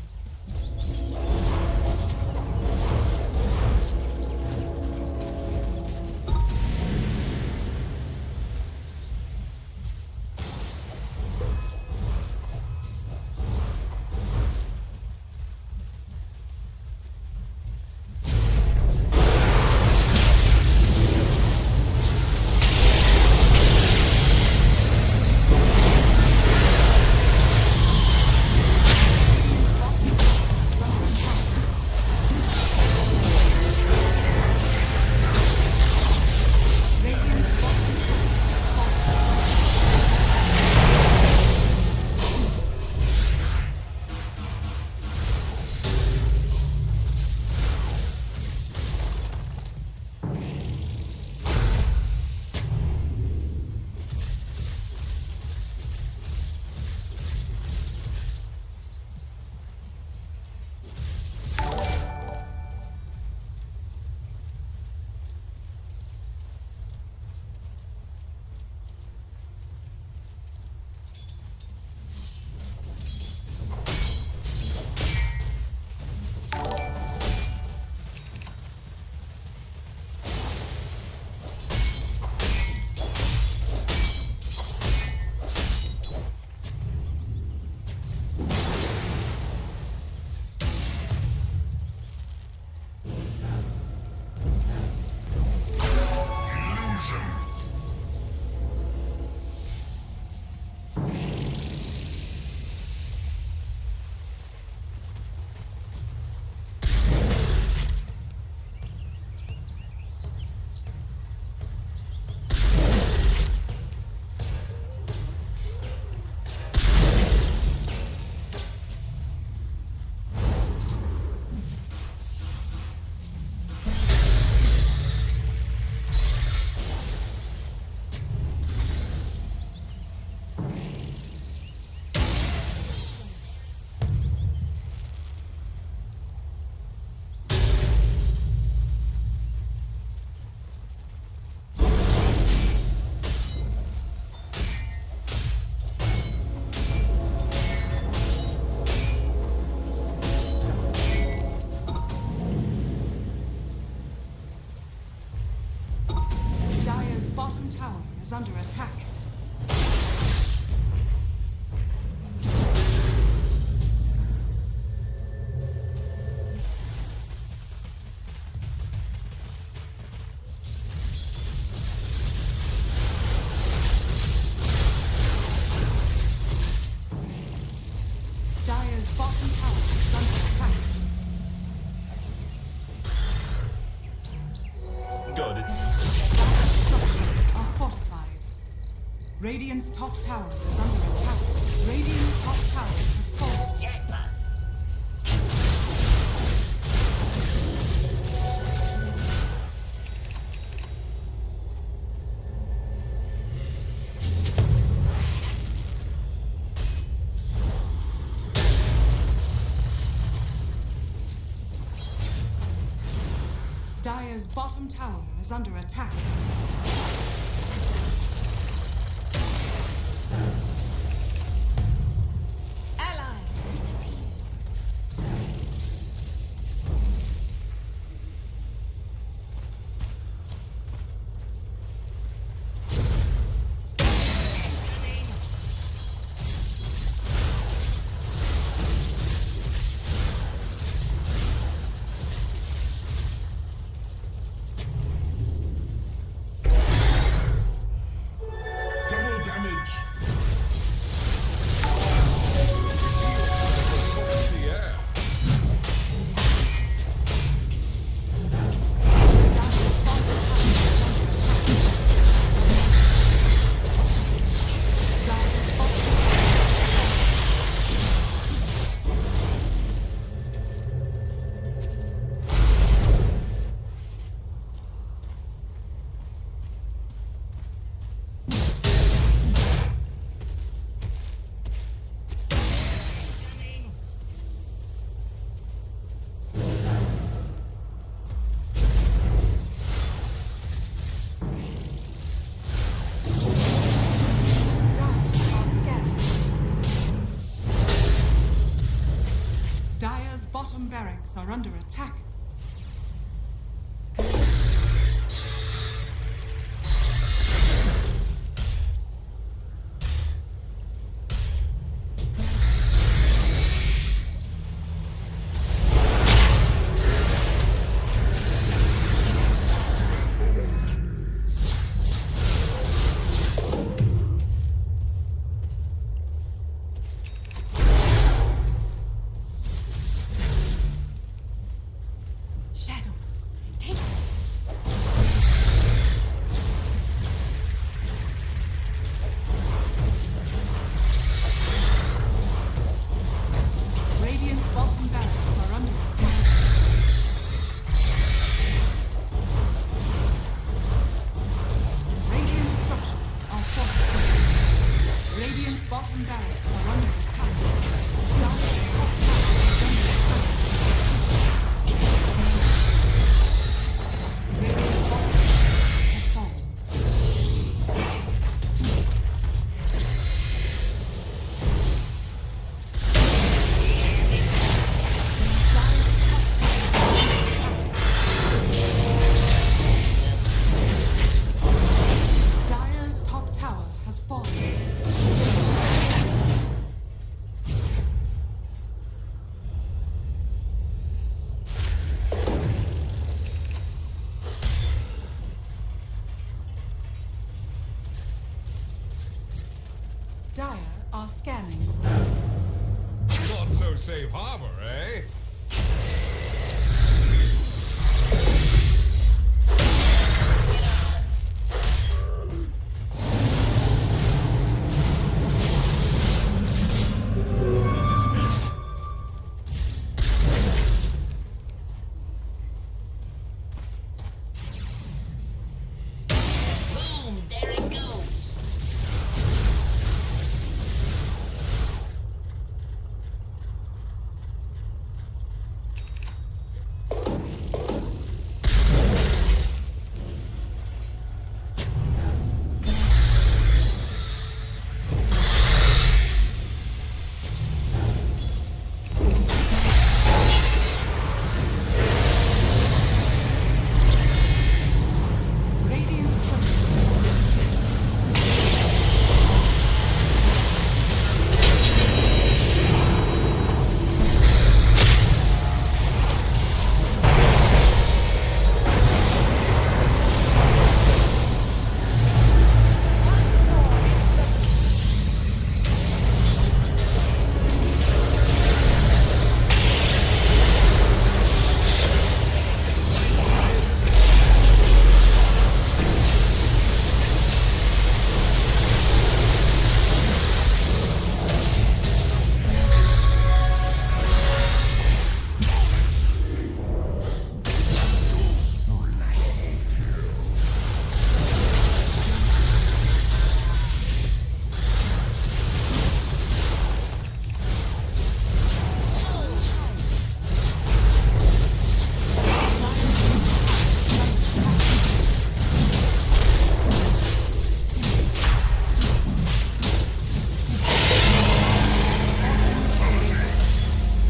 Bottom tower is under attack. Dire's bottom tower is under attack. Got it. Structures are fortified. Radiant's top tower is under attack. Radiant's top tower has fallen. Jackpot. Dire's bottom tower is under attack. Allies disappear. barracks are under attack. Shadows, take Radiant's bottom barracks are under attack. Radiant structures are fortified. Radiant's bottom barracks are under attack. Dire's top tower is under attack. Radiant's bottom barracks has fallen. Dire's top tower has fallen. Dire are scanning. Not so safe harbor, eh? Boom! There it goes. Radiant's fortress.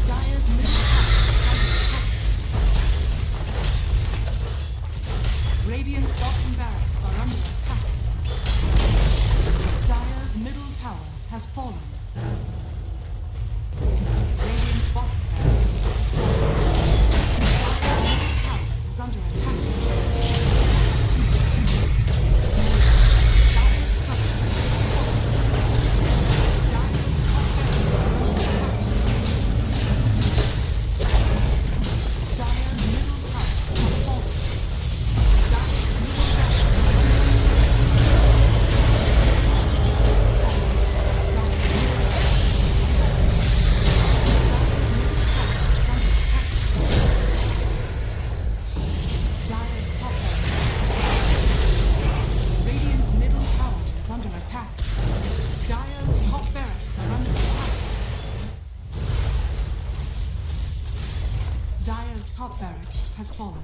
Dire's middle Radiant's bottom barracks are under attack. Dire's middle tower has fallen. Radiant's bottom barracks has fallen. Dire's middle tower is under attack. Dire's structures are fallen. Dire's top barracks are under attack. Dire's middle tower has fallen. Dire's middle Dire's top barracks. Radiant's middle tower is under attack. Dire's top barracks are under attack. Dire's top barracks has fallen.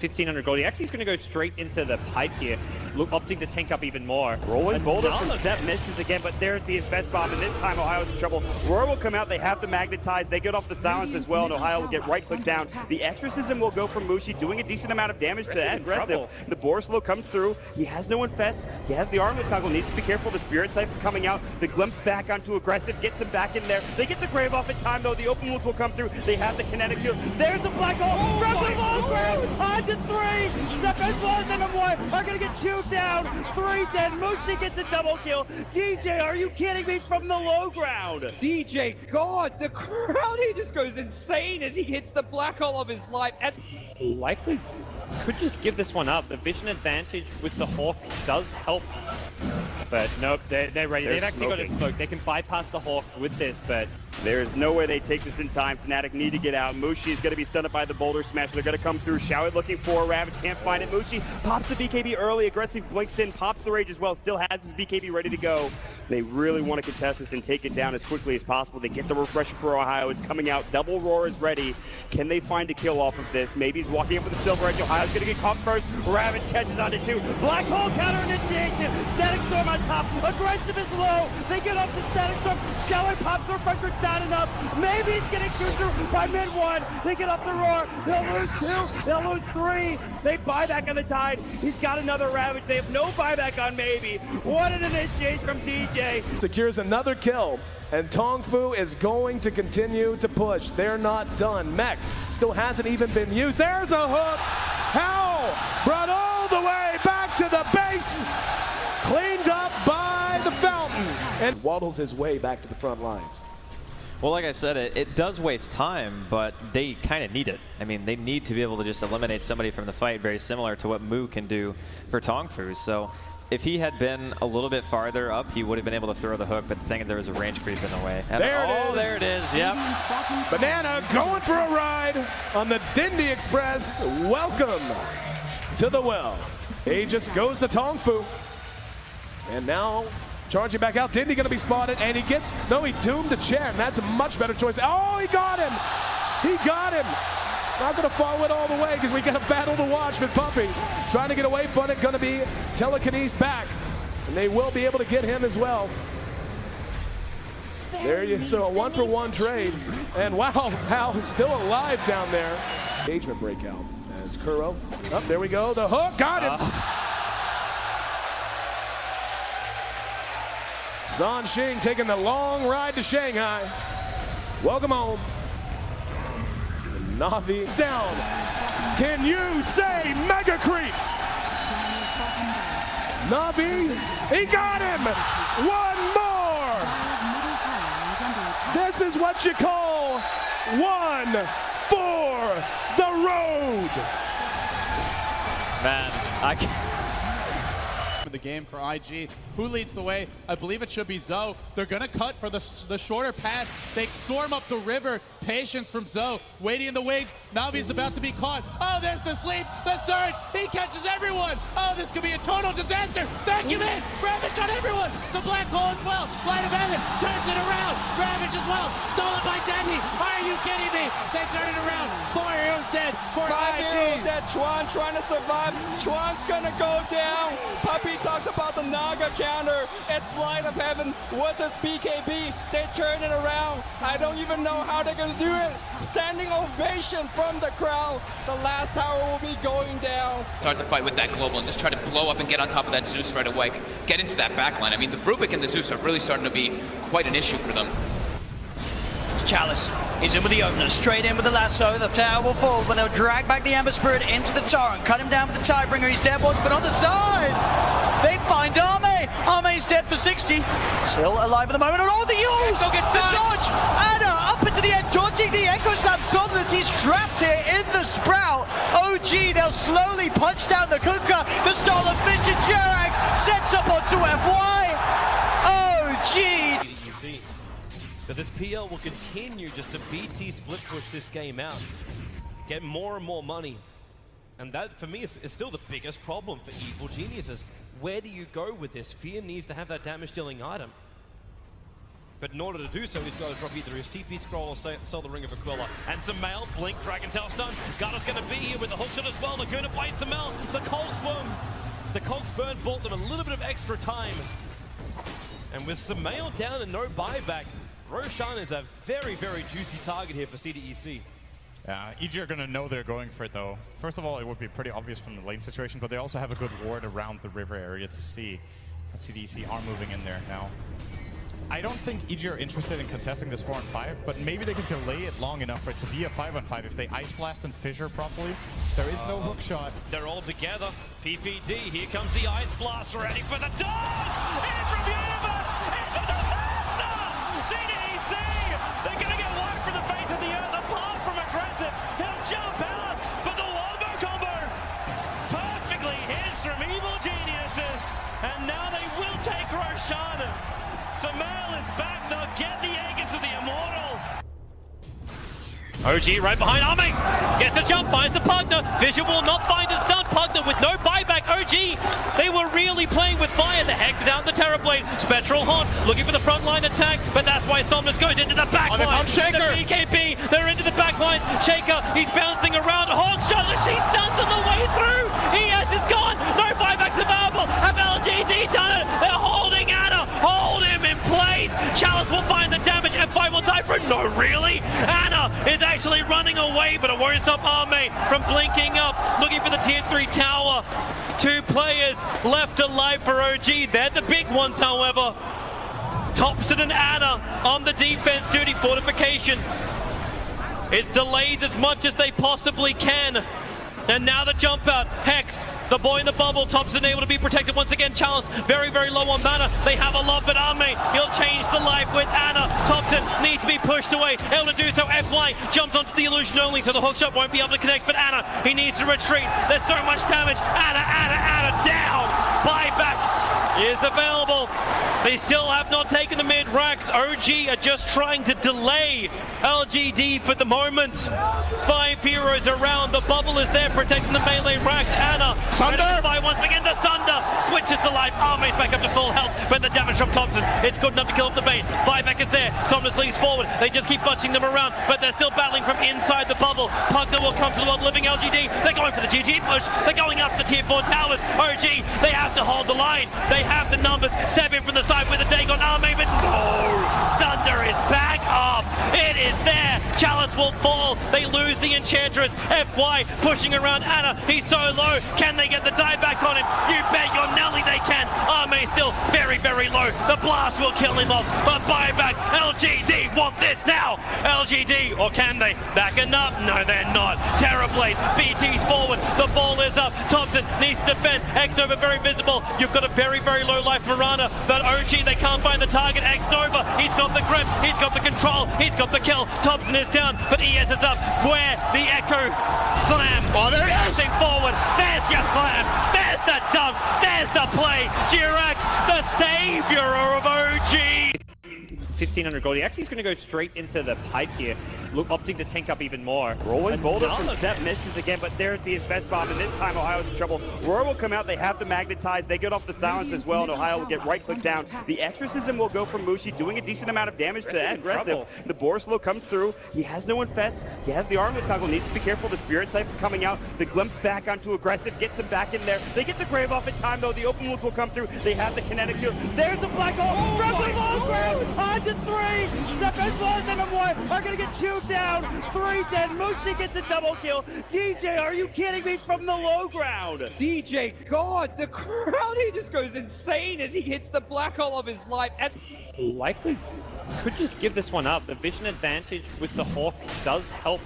1500 gold. He actually is going to go straight into the pipe here, opting to tank up even more. Rolling boulder from Seth misses again, but there's the invest bomb, and this time Ohio's in trouble. Roar will come out, they have the magnetize, they get off the silence as well, and Ohio will get right click down. The exorcism will go from Mushi, doing a decent amount of damage to that aggressive. The Borislow comes through, he has no infest, he has the armless toggle, needs to be careful, the Spirit Siphon coming out, the glimpse back onto aggressive, gets him back in there. They get the grave off in time though, the open wounds will come through, they have the kinetic shield. There's the black hole, from the long ground, on to 3, Stefan Claus and Amoy are gonna get chewed down, 3 dead, Mushi gets a double kill. DJ, are you kidding me, from the low ground? DJ, God, the crowd here just goes insane as he hits the black hole of his life. And Likely could just give this one up. The vision advantage with the Hawk does help. But nope, they're ready. They've actually got a smoke. They can bypass the Hawk with this, but there's no way they take this in time. Fnatic need to get out. Mushi is going to be stunned by the boulder smash. They're going to come through. Shower looking for Ravage. Can't find it. Mushi pops the BKB early. Aggressive blinks in. Pops the rage as well. Still has his BKB ready to go. They really want to contest this and take it down as quickly as possible. They get the refresher for Ohio. It's coming out. Double Roar is ready. Can they find a kill off of this? Maybe he's walking up with the Silver Edge. Ohio's going to get caught first. Ravage catches onto 2. Black Hole counter initiation. Static Storm on top. Aggressive is low. They get up to Static Storm. Shower pops the refresher. It's not enough. Maybe he's getting chewed through by mid 1. They get up the Roar. They'll lose 2. They'll lose 3. They buy back on the Tide. He's got another Ravage. They have no buyback on Maybe. What an initiation from DJ. Secures another kill, and Tongfu is going to continue to push. They're not done. Mech still hasn't even been used. There's a hook. How? Brought all the way back to the base. Cleaned up by the fountain. And waddles his way back to the front lines. Well, like I said, it does waste time, but they kind of need it. I mean, they need to be able to just eliminate somebody from the fight, very similar to what Mu can do for Tongfu. So if he had been a little bit farther up, he would have been able to throw the hook, but the thing is there was a range creep in the way. And there it is, yep. Banana going for a ride on the Dindy Express. Welcome to the well. Aegis goes to Tongfu. And now charging back out. Dindy gonna be spotted, and he doomed to Chen. That's a much better choice. Oh, he got him! He got him! Not gonna follow it all the way because we got a battle to watch with Puppy. Trying to get away from it, gonna be telekinesed back. And they will be able to get him as well. There you so a 1-for-1 trade. And wow, Hal is still alive down there. Engagement breakout as Kuro. Oh, there we go. The hook, got him! Zhan Xing taking the long ride to Shanghai. Welcome home. Navi down. Can you say mega creeps? Navi, he got him. One more. This is what you call one for the road. Man, I can't. The game for IG. Who leads the way? I believe it should be Zoe. They're gonna cut for the shorter path. They storm up the river. Patience from Zoe. Waiting in the wings. Navi's about to be caught. Oh, there's the sleep. The surge. He catches everyone. Oh, this could be a total disaster. Vacuum in. Ravage on everyone. The black hole as well. Light of heaven turns it around. Ravage as well. Stolen by Denny. Are you kidding me? They turn it around. 4 heroes dead. 5 heroes dead. Chuan trying to survive. Chuan's gonna go down. Puppy talked about the Naga counter. It's Light of Heaven with his BKB. They turn it around. I don't even know how they're gonna do it. Standing ovation from the crowd. The last tower will be going down. Start the fight with that global and just try to blow up and get on top of that Zeus right away. Get into that backline. I mean, the Rubik and the Zeus are really starting to be quite an issue for them. Chalice is in with the opener, straight in with the lasso. The tower will fall, but they'll drag back the Amber Spirit into the torrent. Cut him down with the Tidebringer. He's dead, but on the side. They find Arme. Arme's dead for 60. Still alive at the moment. And all the use! The dodge! Anna up into the end, dodging the Echo Slap. Somnus, he's trapped here in the Sprout. OG, they'll slowly punch down the Kuka. The stolen Vision Jerax sets up onto FY. OG! So this PL will continue just to BT split push this game out, get more and more money. And that, for me, is still the biggest problem for Evil Geniuses. Where do you go with this? Fear needs to have that damage dealing item. But in order to do so, he's got to drop either his TP scroll or sell the Ring of Aquila. And Sumail, blink, Dragon Tail stun. Garda's going to be here with the hookshot as well. Laguna bites Sumail. The Cogs burn bought them a little bit of extra time. And with Sumail down and no buyback, Roshan is a very, very juicy target here for CDEC. Yeah, EG are going to know they're going for it, though. First of all, it would be pretty obvious from the lane situation, but they also have a good ward around the river area to see that CDEC are moving in there now. I don't think EG are interested in contesting this 4-on-5, but maybe they can delay it long enough for it to be a 5-on-5 if they Ice Blast and Fissure properly. There is no hook shot. They're all together. PPD, here comes the Ice Blast, ready for the dodge! It's from Universe! It's a disaster! CDEC! They're going to get wiped from the face of the earth, apart from aggressive. He'll jump out, but the Wombo combo perfectly hits from Evil Geniuses, and now they will take Roshan. Sumail is back, they'll get the egg into the Immortal. OG right behind Ame. Gets the jump, finds the Pugner. Vision will not find the stun. Pugner with no buyback. OG, they were really playing with fire. The Hex down the Terrorblade. Spectral Haunt looking for the frontline attack, but that's why Somnus goes into the back line. The BKB, they're into the back line. Shaker, he's bouncing around. Hawk shot, she stuns on the way through. ES is gone. No buybacks available. Have LGD done it? They're holding Anna. Hold him in place. Chalice will find the damage. F5 will die for it. No, really? Anna is actually running away, but it won't stop Ame from blinking up, looking for the tier 3 tower. 2 players left alive for OG. They're the big ones, however. Thompson and Anna on the defense duty. Fortification. It's delayed as much as they possibly can. And now the jump out. Hex, the boy in the bubble. Thompson able to be protected once again. Chalice very, very low on mana. They have a lot, but Ame, he'll change the life with Anna. Thompson needs to be pushed away. Able to do so. FY jumps onto the illusion only, so the hookshot won't be able to connect. But Anna, he needs to retreat. There's so much damage. Anna down. Buyback is available. They still have not taken the mid racks. OG are just trying to delay LGD for the moment. 5 heroes around. The bubble is there protecting the melee racks. Anna, Sunder! Once again, the Sunder switches to life. Army's back up to full health, but the damage from Thompson, it's good enough to kill up the bait. Buyback is there. Somnus leads forward. They just keep bunching them around, but they're still battling from inside the bubble. Pugner will come to the world living LGD. They're going for the GG push. They're going up the tier 4 towers. OG, they have to hold the line. They have the numbers. 7 from the side with a Dagon Army, but no! Sunder is back up. It is there. Chalice will fall. They lose the Enchantress. FY pushing around Anna. He's so low. Can they get the die back on him? You bet your Nelly they can. Arme still very, very low. The blast will kill him off. But buyback. LGD want this now. LGD, or can they? Backing up? No, they're not. Terrorblade. BT's forward. The ball is up. Thompson needs to defend. X-Nova very visible. You've got a very, very low life Marana. But OG, they can't find the target. X-Nova, he's got the grip. He's got the control. He's got the kill. Thompson is down, but ES is up. Where the Echo slam. Oh, there it is. Forward. There's your slam. There's the dunk. There's the play. Jirax, the savior of OG. 1,500 gold. He actually is going to go straight into the pipe here, opting to tank up even more. Rolling boulder from Seth misses again, but there's the invest bomb, and this time Ohio's in trouble. Roar will come out, they have the magnetize, they get off the silence as well, and Ohio will get right click down. The exorcism will go from Mushi, doing a decent amount of damage to that aggressive. The Borislow comes through, he has no infest, he has the armlet toggle, needs to be careful, the Spirit Siphon coming out, the glimpse back onto aggressive, gets him back in there. They get the Grave off in time though, the open wounds will come through, they have the kinetic shield. There's the black hole, from the low ground, on to 3, Step as well as M1 are gonna get chewed down. 3 dead. Mushi gets a double kill. DJ, are you kidding me? From the low ground. DJ, God, the crowd, he just goes insane as he hits the black hole of his life. And likely could just give this one up. The vision advantage with the Hawk does help.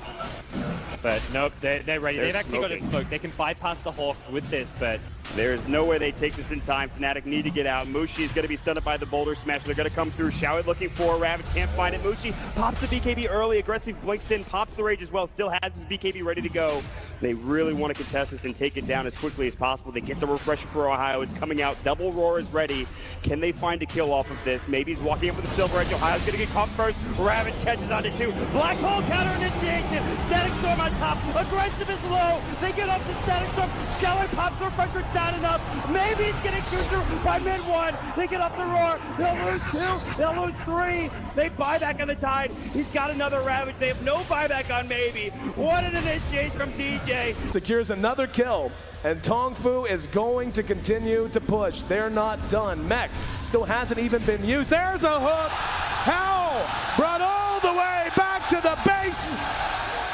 But nope, they're ready. They've actually got a smoke. They can bypass the Hawk with this, but there's no way they take this in time. Fnatic need to get out. Mushi is going to be stunned by the boulder smash. They're going to come through. Showit looking for Ravage. Can't find it. Mushi pops the BKB early. Aggressive blinks in. Pops the rage as well. Still has his BKB ready to go. They really want to contest this and take it down as quickly as possible. They get the refresher for Ohio. It's coming out. Double Roar is ready. Can they find a kill off of this? Maybe he's walking up with the Silver Edge. Ohio's going to get caught first. Ravage catches onto 2. Black Hole counter initiation. Static Storm on top. Aggressive is low. They get up to Static Storm. Showit pops the refresher down enough. Maybe he's getting chewed through by mid one. They get up the roar. They'll lose 2. They'll lose 3. They buy back on the Tide. He's got another Ravage. They have no buyback on Maybe. What an initiation from DJ. Secures another kill, and Tong Fu is going to continue to push. They're not done. Mech still hasn't even been used. There's a hook. Howl brought all the way back to the base.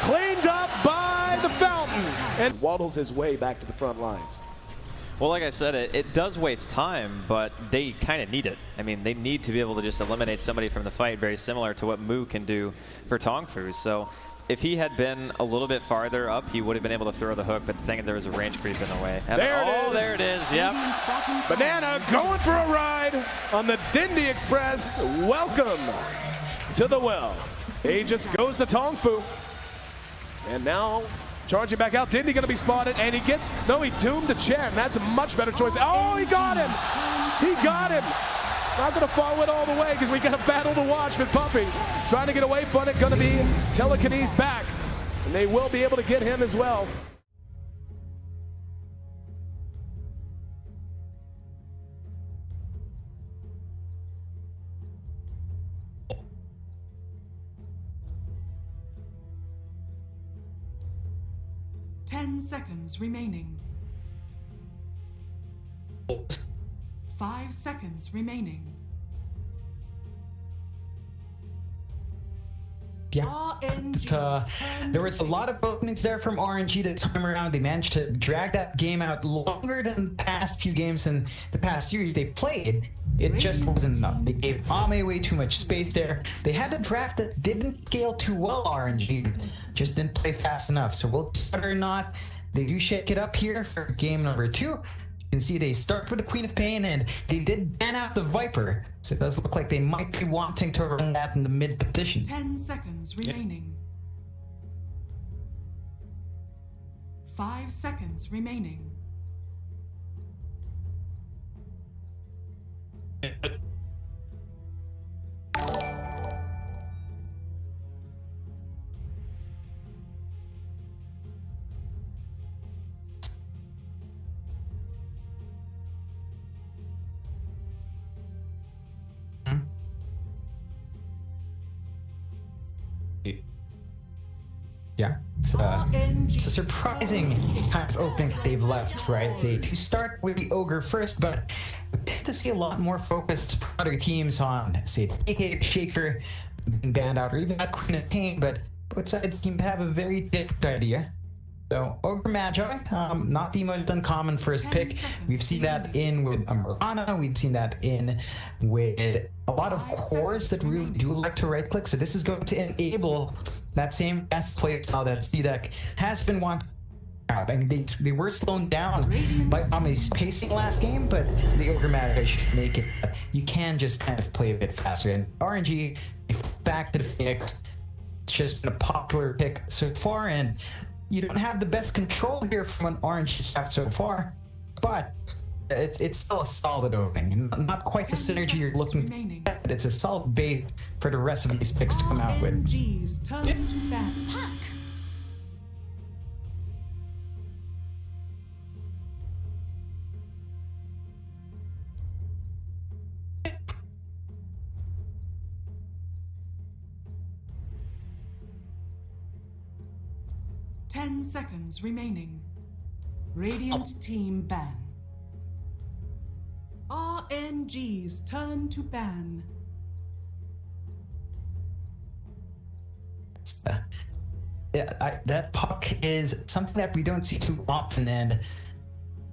Cleaned up by the Fountain. And waddles his way back to the front lines. Well, like I said, it does waste time, but they kind of need it. I mean, they need to be able to just eliminate somebody from the fight, very similar to what Mu can do for Tong Fu. So if he had been a little bit farther up, he would have been able to throw the hook, but the thing is there was a range creep in the way. There it is. Yep. Banana going for a ride on the Dindy Express. Welcome to the well. Aegis goes to Tong Fu. And now charging back out. Dindy gonna be spotted, and he doomed the Chen. That's a much better choice. Oh, he got him. He got him. Not gonna follow it all the way because we got a battle to watch with Puppy. Trying to get away from it, gonna be telekinesed back. And they will be able to get him as well. Ten seconds remaining. 5 seconds remaining. Yeah, there was a lot of openings there from RNG this time around. They managed to drag that game out longer than the past few games and the past series they played. It just wasn't enough. They gave Ame way too much space there. They had a draft that didn't scale too well, RNG. Just didn't play fast enough. So we'll see whether or not they do shake it up here for game number 2. You can see they start with the Queen of Pain, and they did ban out the Viper. So it does look like they might be wanting to run that in the mid position. 10 seconds remaining. 5 seconds remaining. Yeah, it's a surprising kind of opening that they've left, right? They do start with the Ogre first, but we get to see a lot more focused other teams on, say, the DK Shaker being banned out, or even that Queen of Pain, but both sides seem to have a very different idea. So, Ogre Magi, not the most uncommon first pick. We've seen that in with Mirana, we've seen that in with a lot of cores that really do like to right click, so this is going to enable that same best play style that CDEC has been wanting out. I mean, they were slowed down by Ame's pacing last game, but the Ogre Magi should make it. You can just kind of play a bit faster, and RNG, back to the Phoenix, it's just been a popular pick so far, and you don't have the best control here from an RNG draft so far, but it's still a solid opening. Not quite the synergy you're looking for, but it's a solid base for the rest of these picks to come out with. RNG's turn to bat. Ten seconds remaining. Radiant team ban. RNG's turn to ban. That puck is something that we don't see too often, and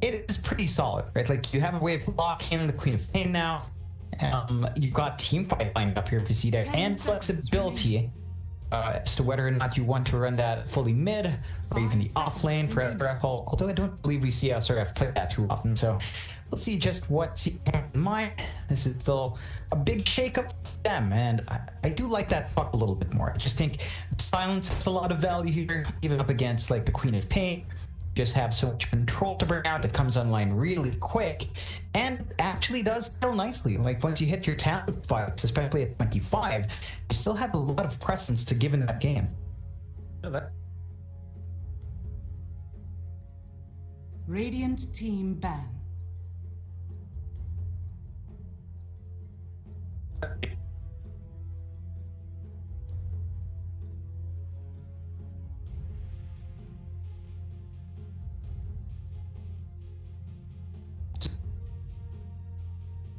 it is pretty solid, right? Like, you have a way of locking the Queen of Pain now. You've got team fight lined up here for CDA and flexibility as to whether or not you want to run that fully mid or even the off lane for SRF, although I don't believe we see SRF play that too often. So we'll see just what CDA has in mind. This is still a big shakeup for them, and I do like that puck a little bit more. I just think silence has a lot of value here, even up against like the Queen of Pain. Just have so much control to bring out. It comes online really quick and actually does kill nicely. Like, once you hit your talent spikes, especially at 25, you still have a lot of presence to give in that game. Radiant team ban.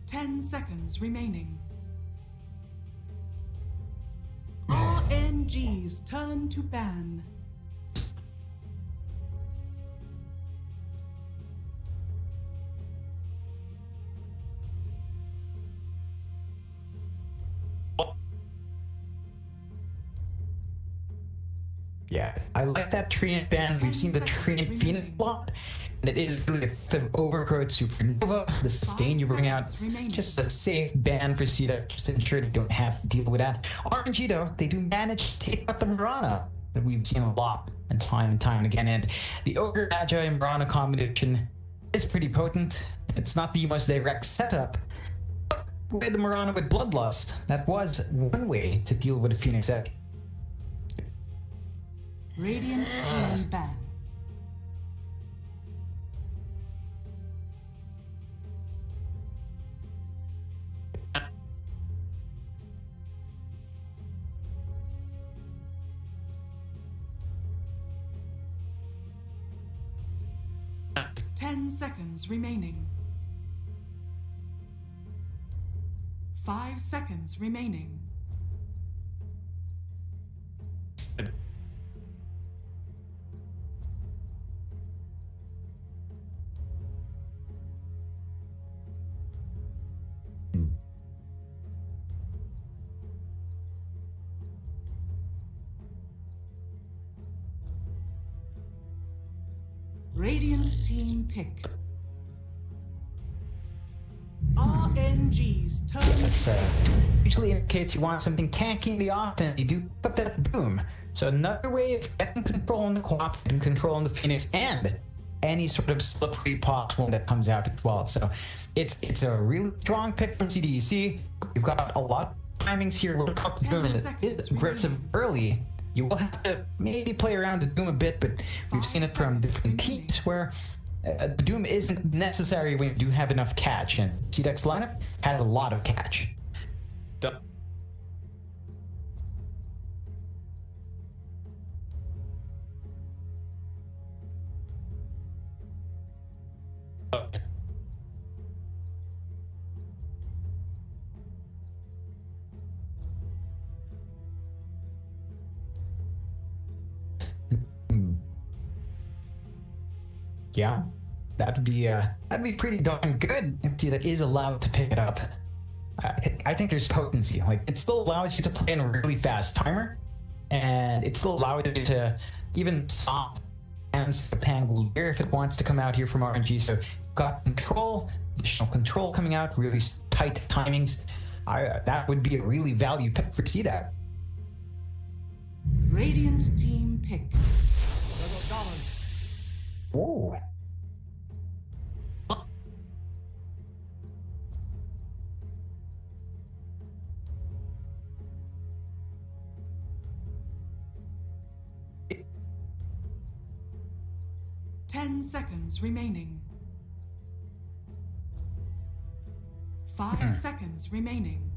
Ten seconds remaining. RNG's turn to ban. Yeah, I like that Treant ban. We've seen the Treant Phoenix a lot, and it is really effective. Overgrowth Supernova, the sustain you bring out, just a safe ban for CDA, just to ensure they don't have to deal with that. RNG though, they do manage to take out the Mirana that we've seen a lot and time again, and the Ogre Magi Mirana combination is pretty potent. It's not the most direct setup. With the Mirana with Bloodlust, that was one way to deal with a Phoenix Egg. Radiant team ban. Ten seconds remaining. 5 seconds remaining. Radiant team pick. RNG's turn. That's usually indicates you want something tanky in the offense. You do pick up that boom. So another way of getting control on the co-op and control on the Phoenix and any sort of slippery pop one that comes out as well. So it's a really strong pick from CDEC. You've got a lot of timings here. We're talking about that is aggressive early. You will have to maybe play around the Doom a bit, but we've seen it from different teams where the Doom isn't necessary when you do have enough catch, and CDEC's lineup has a lot of catch. Yeah, that'd be pretty darn good if CDEC is allowed to pick it up. I think there's potency. Like, it still allows you to play in a really fast timer, and it still allows you to even stop and Pangle here if it wants to come out here from RNG. So got control, additional control coming out, really tight timings. That would be a really value pick for CDEC. Radiant team pick. Whoa. Ten seconds remaining. 5 seconds remaining.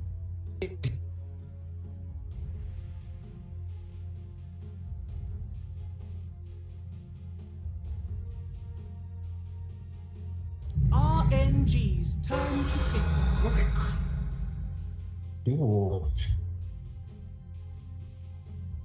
RNG's turn to pick. Ooh.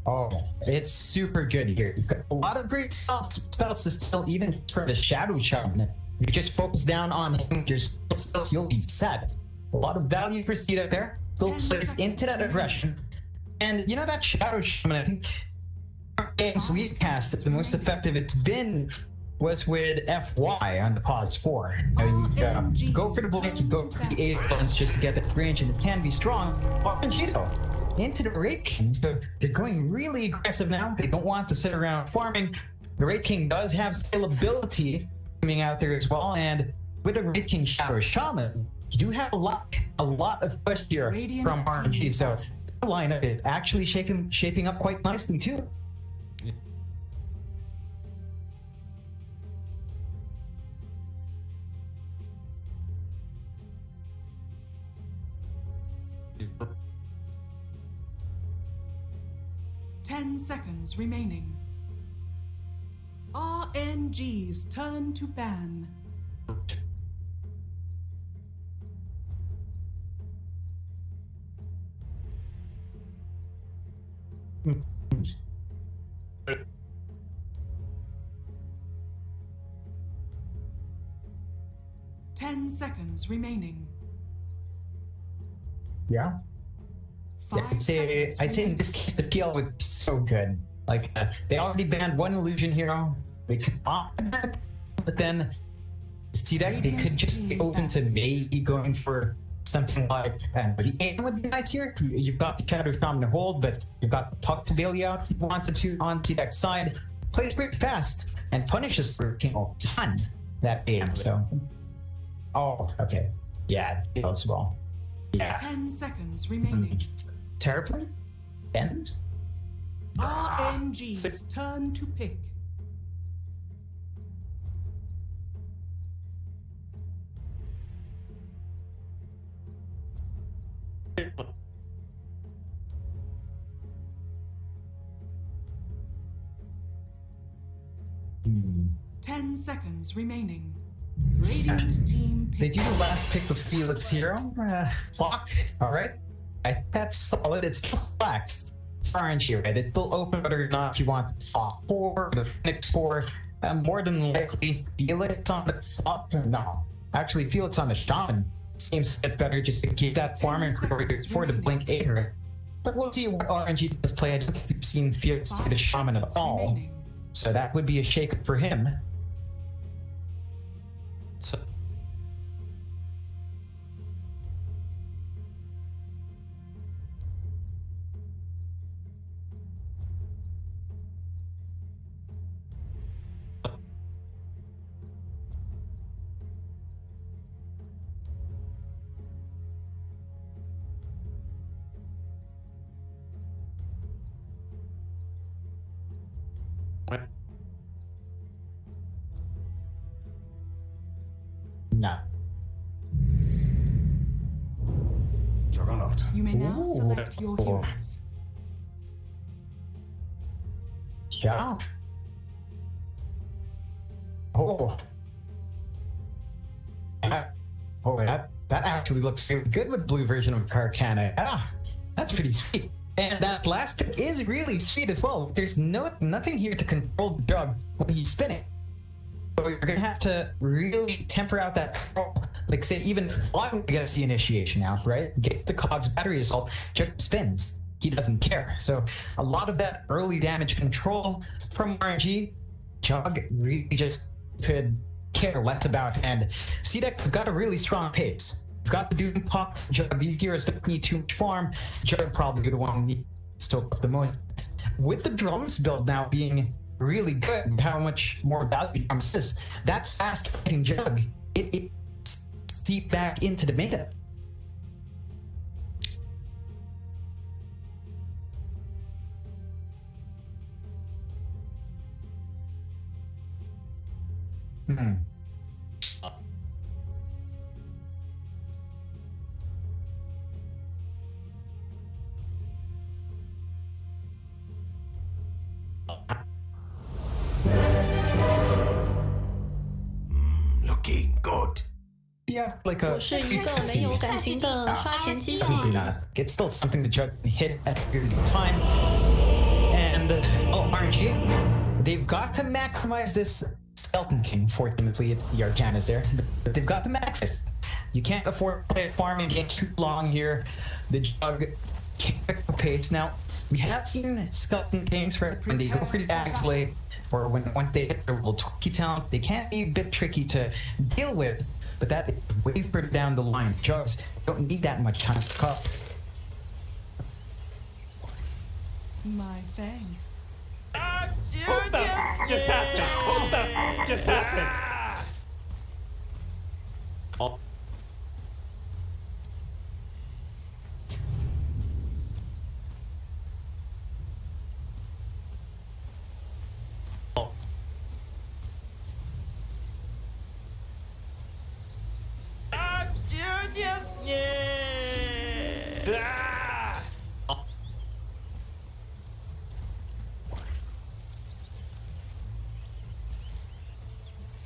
Oh, it's super good here. You've got a lot of great spells to still, even for the Shadow Shaman. You just focus down on him, your spells, you'll be set. A lot of value for CDEC there. Still plays into that aggression. And you know that Shadow Shaman, I think games we've cast is the most effective it's been was with FY on the pause 4. You go for the blink, you go for the 8 buttons just to get that range, and it can be strong. RNG though, into the Raid King, so they're going really aggressive now. They don't want to sit around farming. The Raid King does have scalability coming out there as well, and with the Raid King Shadow Shaman, you do have a lot of push here from RNG, so the lineup is actually shaping up quite nicely too. 10 seconds remaining. RNG's turn to ban. Ten seconds remaining. Yeah. I'd say in this case the PL would be so good. Like they already banned one illusion hero. They could opt that, but then CDA they could just be open to maybe going for something like the aim would be nice here. You've got the counter from the hold, but you've got the puck to bail you out if you wanted to on CDEC's side. Plays very fast and punishes the team a ton that game. So, oh, okay, yeah, as well. Yeah. 10 seconds remaining. Terribly? End? RNG's turn to pick. Hmm. 10 seconds remaining. Radiant team pick. They do the last pick with Felix Hero. Locked. Alright. That's solid. It's still flexed. RNG, right? It's still open whether or not you want the slot 4 or the Phoenix 4. More than likely, Felix on the slot. No. Actually, Felix on the Shaman seems a bit better just to keep that farming for the Blink 8. But we'll see what RNG does play. I don't think we've seen Felix play the Shaman at all. So that would be a shake for him. So. No. Juggernaut. You may now select your heroes. Yeah. Oh. That actually looks really good with blue version of Carcana. Ah, that's pretty sweet. And that last pick is really sweet as well. There's nothing here to control the jug when he's spinning. So you're gonna have to really temper out that control. Like say even flying against the initiation out, right? Get the Cog's battery assault, jug spins. He doesn't care. So a lot of that early damage control from RNG, Jug really just could care less about. And CDEC got a really strong pace. You've got the Doom Puck, Jug, these heroes don't need too much farm. Jug probably the one who needs to stoke up the most. With the drums build now being really good, and how much more value drums is, that fast fighting Jug, it deep back into the meta. Looking good. Yeah, like a. 我是一个没有感情的刷钱机器。 Probably not. It's still something the Jug can hit at a good time. And RNG, they've got to maximize this Skeleton King. Fortunately, the Arcana is there, but they've got to max it. You can't afford to play a farming game too long here. The Jug can't pick the pace. Now, we have seen Skeleton Kings, right? When they go for the Axe Late, or when they hit their level 20 talent, they can be a bit tricky to deal with. But that is way further down the line. Jugs don't need that much time to cut. My thanks. What the just happened? What the just happened? Oh.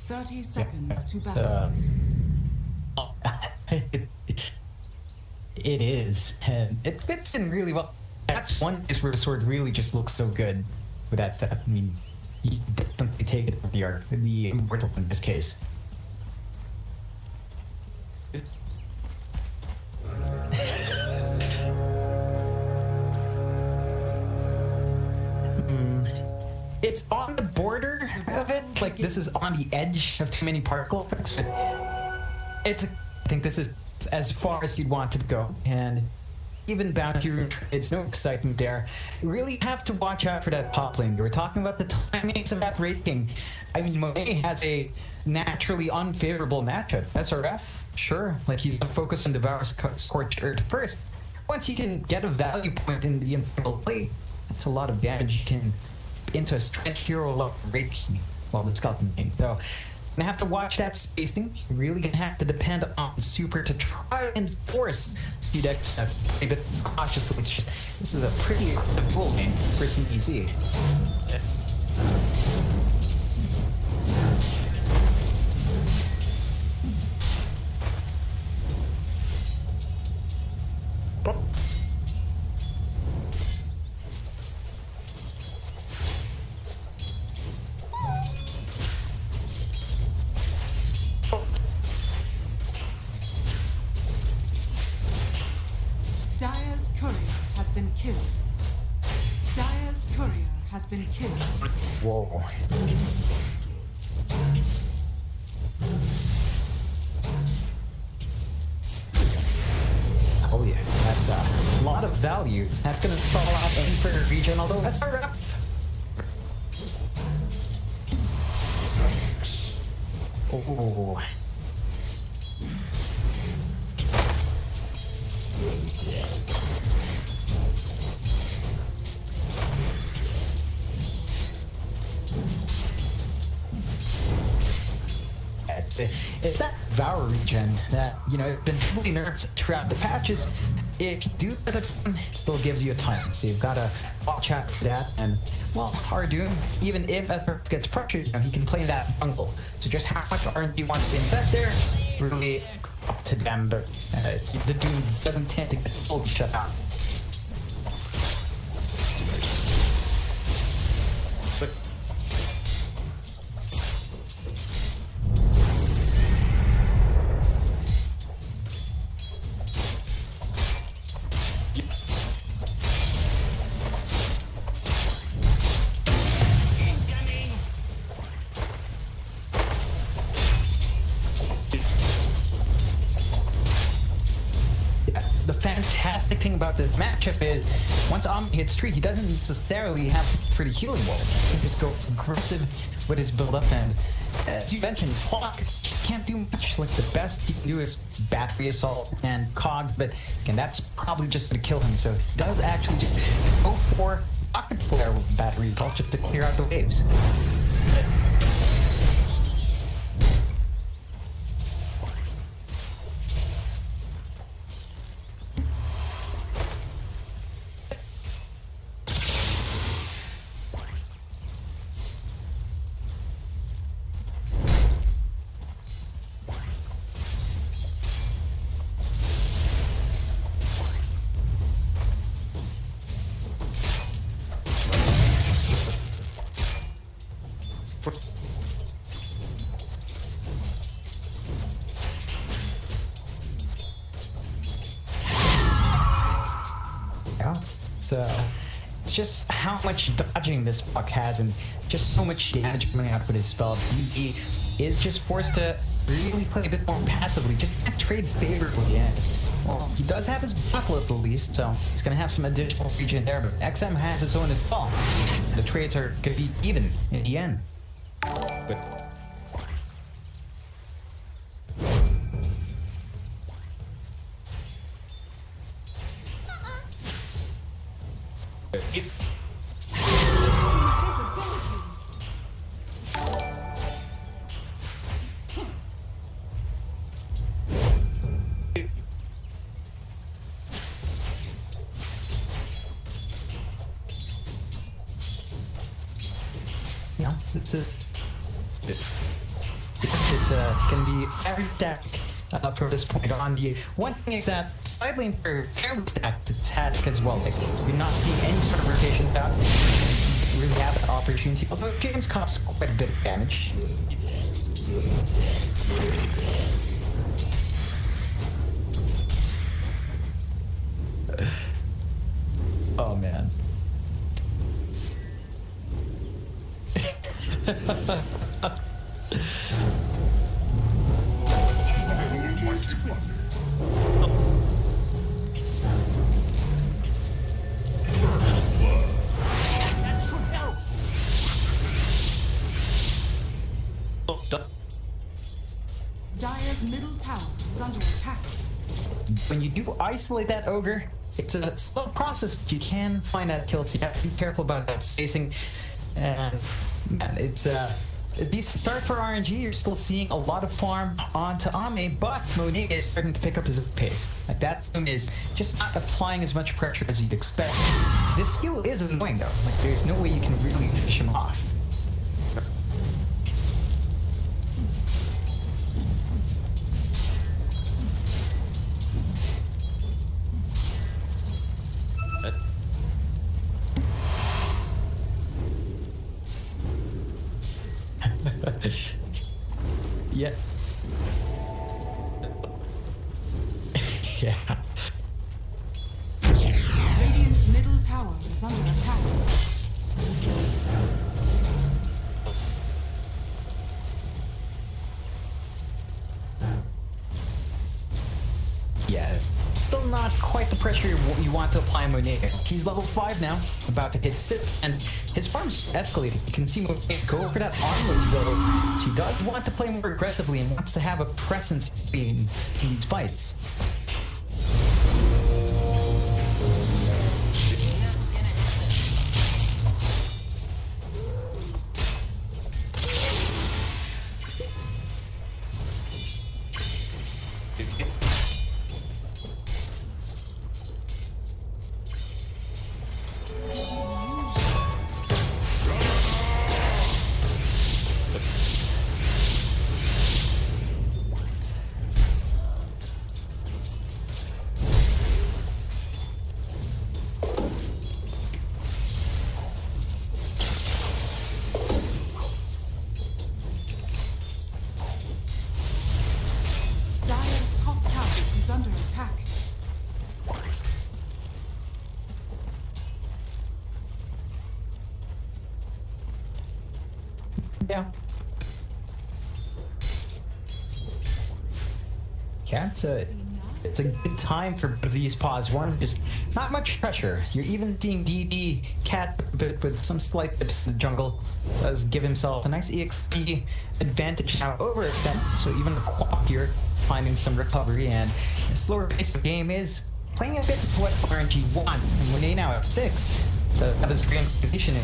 30 seconds to battle. It is, and it fits in really well. That's one place where the sword really just looks so good with that setup. I mean, you definitely take it for the immortal in this case. It's on the border of it, like this is on the edge of too many particle effects, but I think this is as far as you'd want it to go, and even bounty room, it's no excitement there. You really have to watch out for that top lane. We were talking about the timings of that Raid King. I mean, Monet has a naturally unfavorable matchup. SRF, sure, like he's gonna focus on Devour Scorched Earth first. Once he can get a value point in the Infernal Blade, that's a lot of damage you can into a strength hero level Raid King while the Skeleton King. So, gonna have to watch that spacing. You're really gonna have to depend on Super to try and force CDEC to play a bit cautiously. It's just, this is a pretty cool game for CDC. Yeah. Dire's courier has been killed. Dire's courier has been killed. Whoa. Oh yeah, that's a lot of value. That's gonna stall out any further region, although that's rough. Oh. It's that Vour regen that, you know, it's been heavily nerfed throughout the patches. If you do that, it still gives you a ton, so you've got to watch out for that. And, well, Hardoon, even if Ether gets pressured, you know, he can play that jungle. So just how much RNG wants to invest there, really up to them, but the Doom doesn't tend to get fully shut out. But the fantastic thing about this matchup is once Omni hits 3, he doesn't necessarily have to for the healing wall. He can just go aggressive with his build up, and as you mentioned, Clock just can't do much. Like the best he can do is Battery Assault and Cogs, but again, that's probably just gonna kill him. So he does actually just go for Rocket Flare with Battery Assault just to clear out the waves. It's just how much dodging this puck has and just so much damage coming out with his spell. He is just forced to really play a bit more passively, just can't trade favorably in. Well, he does have his buckle at the least, so he's going to have some additional regen there, but XM has his own as well. The trades are going to be even in the end. But It's going to be every deck from this point on. The one thing is that side lanes are fairly stacked to Tactic as well. Like, you're not seeing any sort of rotation without really have that opportunity. Although James cops quite a bit of damage. Oh man. Dire's middle tower is under attack. When you do isolate that ogre, it's a slow process, but you can find that kill, so you have to be careful about that spacing. And man, it's a decent start for RNG. You're still seeing a lot of farm onto Ame, but Monet is starting to pick up his pace. Like, that team is just not applying as much pressure as you'd expect. This heal is annoying though. Like, there's no way you can really fish him off. Yeah. Yeah. Radiant's middle tower is under attack. Yeah, it's still not quite the pressure you want to apply on Monet. He's level 5 now, about to hit 6, and his farm's escalating. You can see Monet go for that armor though. She does want to play more aggressively and wants to have a presence in these fights. Dire's top tower is under attack. Yeah. Yeah, it's a good time for both of these pause. One, just not much pressure. You're even seeing DD Cat but with some slight dips in the jungle. Does give himself a nice EXP advantage now over Extend, so even the Quap here finding some recovery, and a slower pace of the game is playing a bit of what RNG want. And when they now at 6, the Screen condition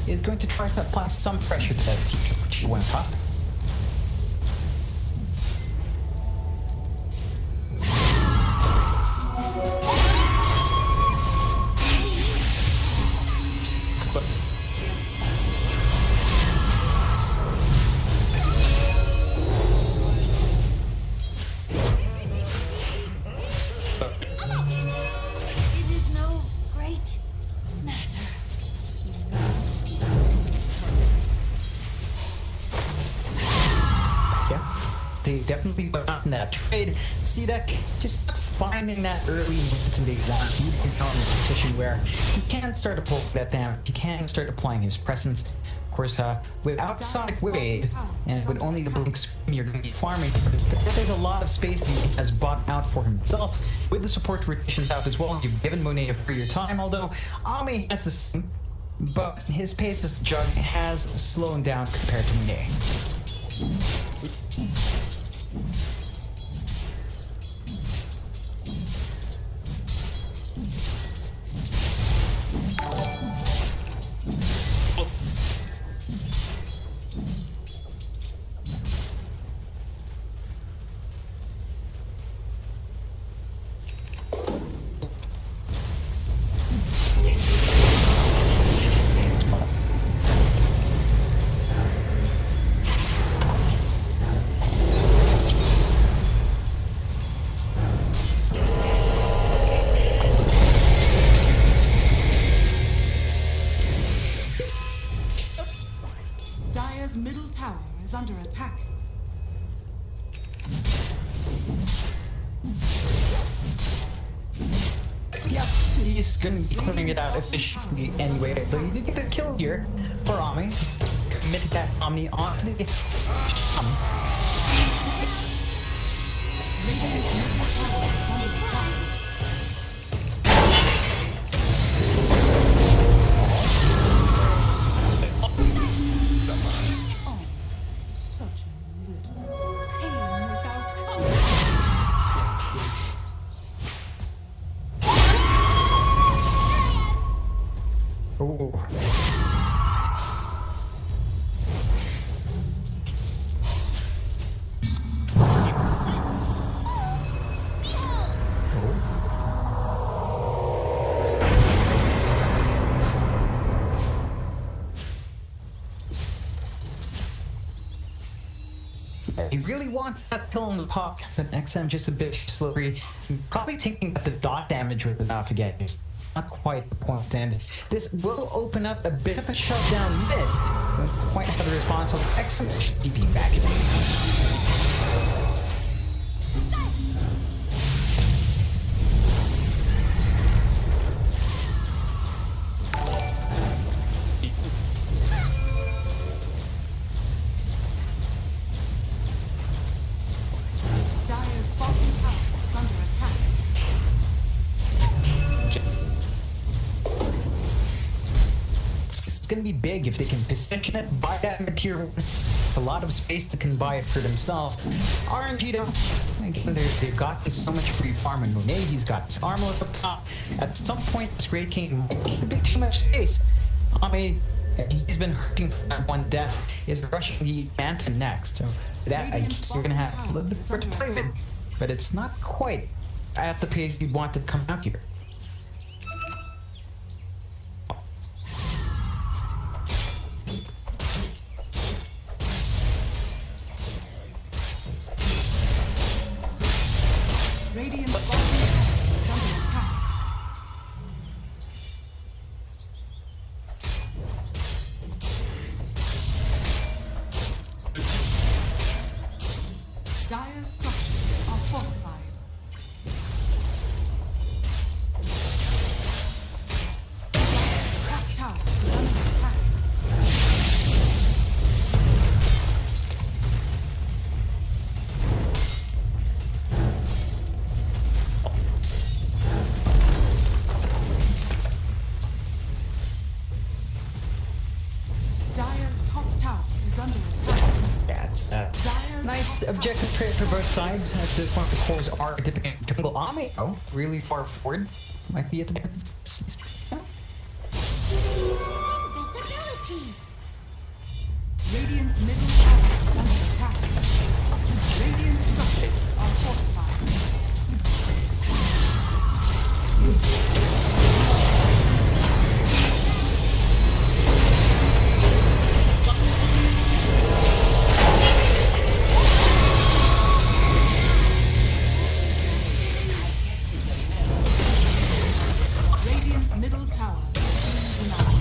is going to try to apply some pressure to that T1 top. It is no great matter. Yeah, they definitely went out in that trade. CDEC just finding that early momentum they want. You can count in a position where he can start to pull that down. He can start applying his presence. Of course, without Sonic Wave and with only the Blink Scream, you're going to be farming. But there's a lot of space that he has bought out for himself with the support rotations out as well. You've given Monet a freer time, although Ame has the same, but his pace as the Jug has slowed down compared to Monet. Dire's middle tower is under attack. Yep, he's gonna be clearing it out efficiently anyway. So he did get a kill here for Ami. Just committed that Omni onto the Such a little pain without consequence. You really want that kill on the pop, but XM just a bit too slippery. Probably thinking that the dot damage was enough again. It's not quite the point, and this will open up a bit of a shutdown mid. Don't quite have the response, so XM is just keeping back. Dire's bottom tower is under attack. It's gonna be big if they can position it, buy that material. It's a lot of space that can buy it for themselves. RNG though, again, they've got so much free farm in Monet. He's got his armor at the top. At some point, this Great King might get a bit too much space. Ami, he's been hurting for that one death. Is rushing the Phantom next. So that I guess you're gonna have a little bit more to play with, but it's not quite at the pace you want to come out here. Radiant's bottom tower is under attack. Dire's structures are fortified. Dire's top tower is under attack. Dire's top tower is under attack. That's nice objective trade for both sides. At this point, the cores are dipping into jungle. Ami, oh, really far forward. Might be at the Invisibility. Radiant's middle tower is under attack. Radiant structures are fortified. Radiant's middle tower is denied.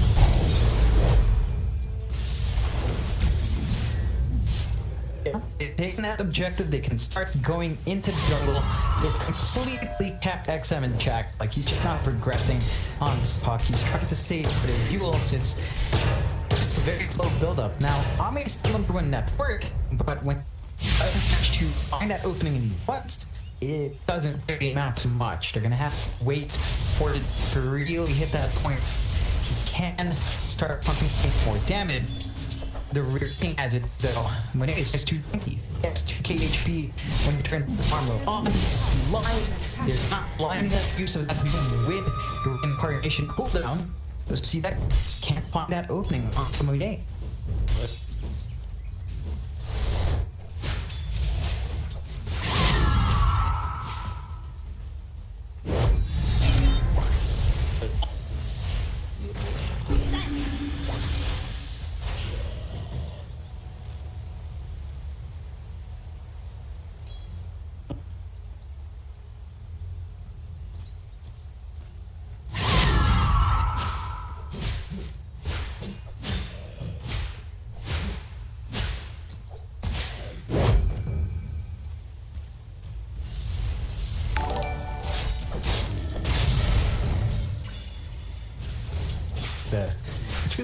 They've taken that objective, they can start going into the jungle. They've completely kept XM in check. Like, he's just not progressing on this puck. He's trying to save for the duels. It's just a very slow build-up. Now, Ami's still number one network, but when he managed to find that opening in these butts, it doesn't really amount to much. They're gonna have to wait for it to really hit that point. He can start pumping more damage. The rear thing as it though, when it's just 220, it's 2k HP when you turn the armor on. It's lines, they're not blinding us use of that with the incarnation cooldown. So see that can't find that opening on the Monet.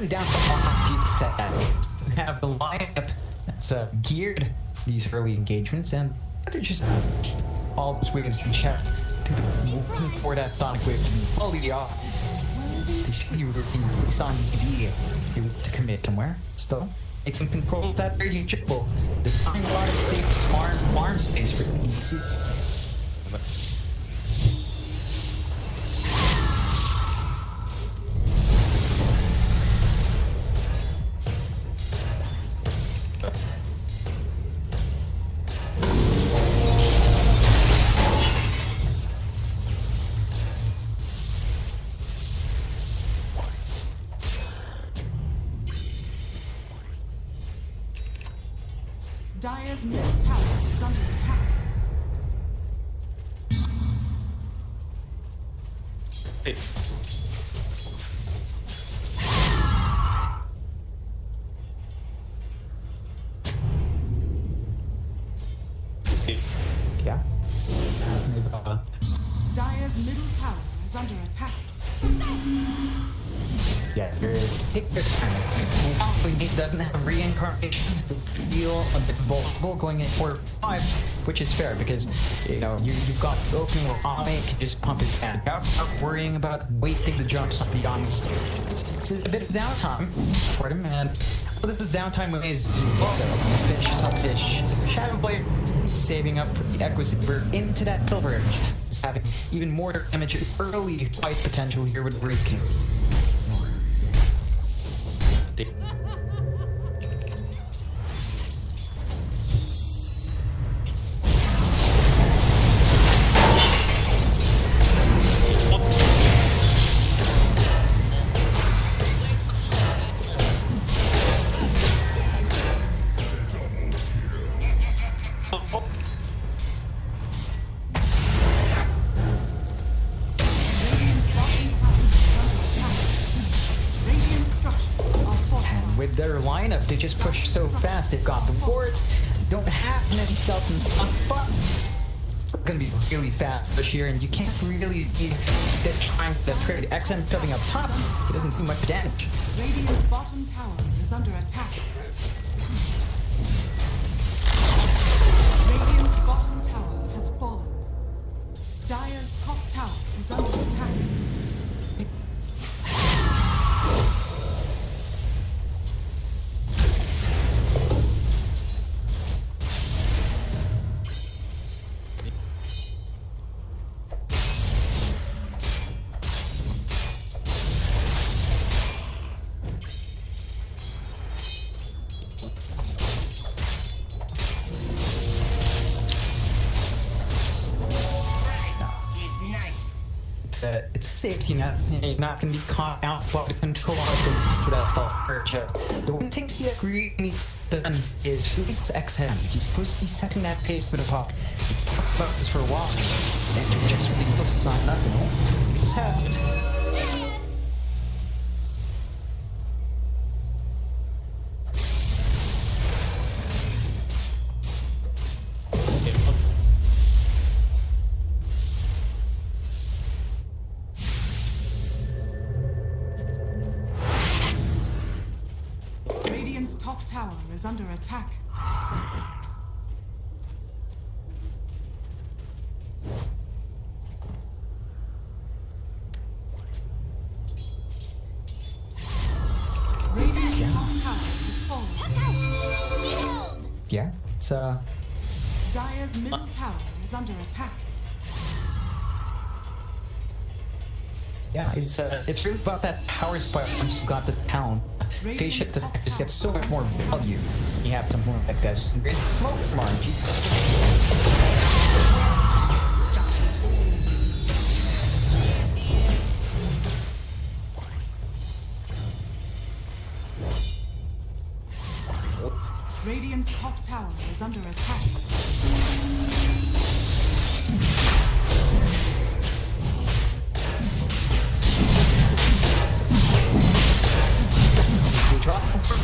really down to RNG to have the lineup that's geared for these early engagements, and they're just all those waves in chat looking for that Sonic wave to be fully off. They should be working on DPL to commit somewhere. Still, they can control that radiant triple. They're finding a lot of safe farm space for DPC. Dire's middle tower is under attack. Hey. Yeah. Dire's middle tower is under attack. Yeah, take your time. Probably doesn't have reincarnation. Feel a bit vulnerable going in 4-5, which is fair because you know you've got opening where Ame can just pump his back out without worrying about wasting the jumps on the Yami. It's a bit of downtime for him, and well, this is downtime when he's finish some dish. Shadow Blade saving up for the Equisaber into that Silver Edge, just having even more damage early fight potential here with Wraith King. With their lineup, they just push so fast. They've got the wards, don't have many skeletons, but it's gonna be really fast this year, and you can't really be trying to trade XM shoving up top. It doesn't do much damage. Radiant's bottom tower is under attack. Radiant's bottom tower has fallen. Dire's top tower is under attack. It's safety net. You're not going to be caught out while the control of the least for that self-purge. The one thing CDEC really needs done is release XM. He's supposed to be setting that pace with a pop. We've talked about this for a while, and he just really puts on nothing. Test. Radiant's top tower is under attack. Radiant's top tower is falling. Yeah, it's Dire's middle tower is under attack. Yeah, it's really about that power spike once you've got the talent. Phase shift attack just gets so much more value. You have something like this. There's smoke from RNG. Radiant's top tower is under attack.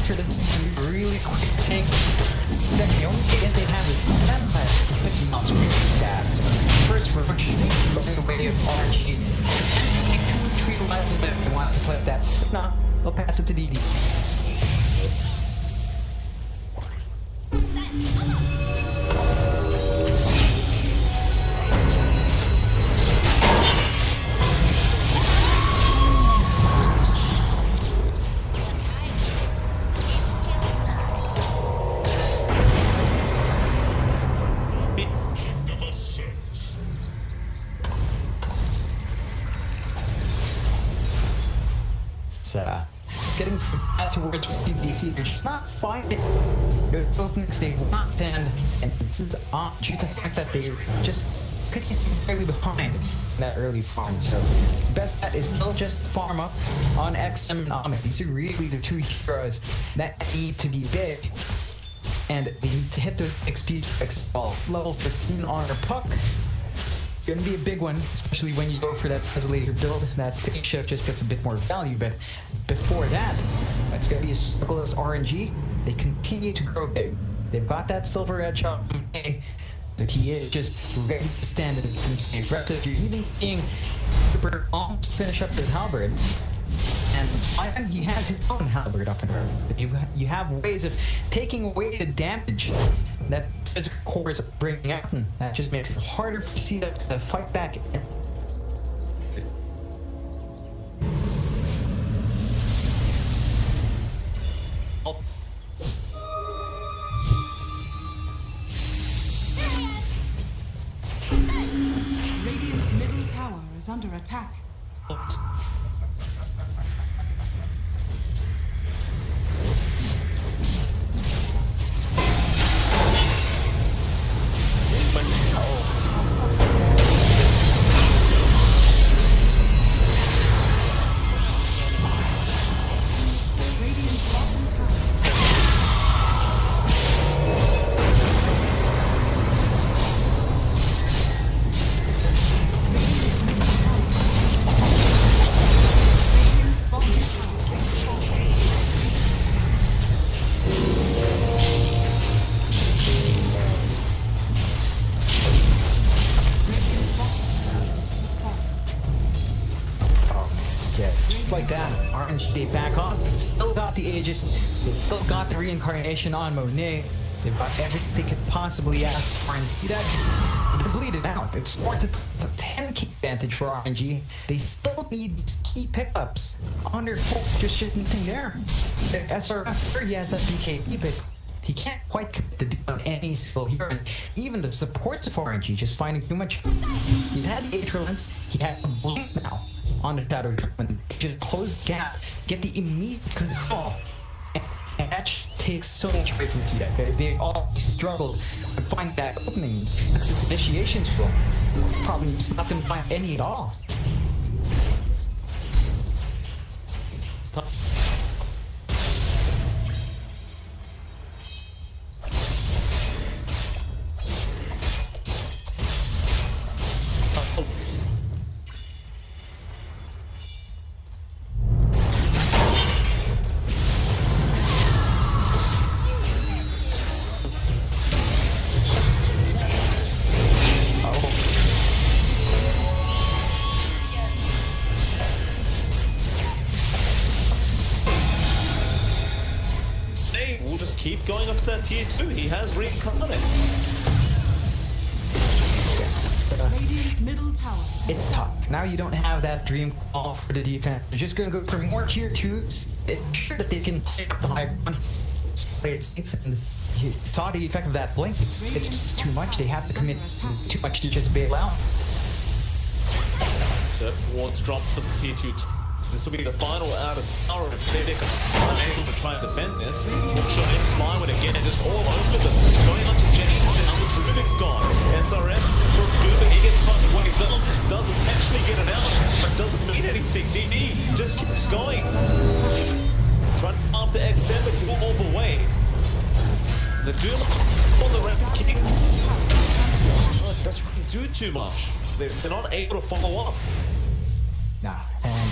For this really quick tank, the only thing they have is Vampire. This is not really fast. First rush, going away of RNG. 2 or 3 lives of it, they want to play that. If not, They'll pass it to DD. It's getting bad towards DC. They're just not finding the openings they want, and this is due to the fact that they just could be severely behind in that early farm. So best bet is still just farm up on XM and Amit. These are really the two heroes that need to be big, and they need to hit the XP level 15 on their puck. Gonna be a big one, especially when you go for that later build. That phase shift just gets a bit more value, but before that, it's gonna be a struggle as RNG. They continue to grow big. They've got that silver edge on him, but he is just ready to stand in the aggressive. You're even seeing Cooper almost finish up his halberd, and he has his own halberd up in her. You have ways of taking away the damage that physical core is bringing out, and that just makes it harder for CDA to fight back. Radiant's middle tower is under attack. Like that, RNG they back off. Still got the Aegis, they've still got the reincarnation on Monet. They've got everything they could possibly ask for, and see that they're bleeding out. It's 4 to 10k advantage for RNG. They still need these key pickups on their hook. There's just nothing there. The SRF, sure, he has that BKB, but he can't quite get the do on any skill here, and even the supports of RNG just finding too much. He had the Atrolence, he had a blink now on the Shadow Dragon. Just close the gap, get the immediate control, and that takes so much away from CDEC. They all struggle to find that opening. It's this initiation tool. Probably just not going to find any at all. It's tough. We'll just keep going up to that tier 2. He has reincarnated. Radiant's middle tower. It's tough. Now you don't have that dream call for the defense. You're just gonna go for more tier 2s. It's sure that they can play up the high ground, play it safe, and you saw the effect of that blink. It's too much. They have to commit too much to just bail out. So wards drop for the tier 2. This will be the final out of tower if CDEC are unable to try and defend this. Shot in Flywood again, just all over them. Going on to James, and now the Rubik's gone. SRF from Duba, he gets sucked away. Doesn't actually get it out, but doesn't mean anything. DD just keeps going. Run after X7, he will move away. The Doom on the Rapid King. Oh, it doesn't really do too much. They're not able to follow up. Nah, and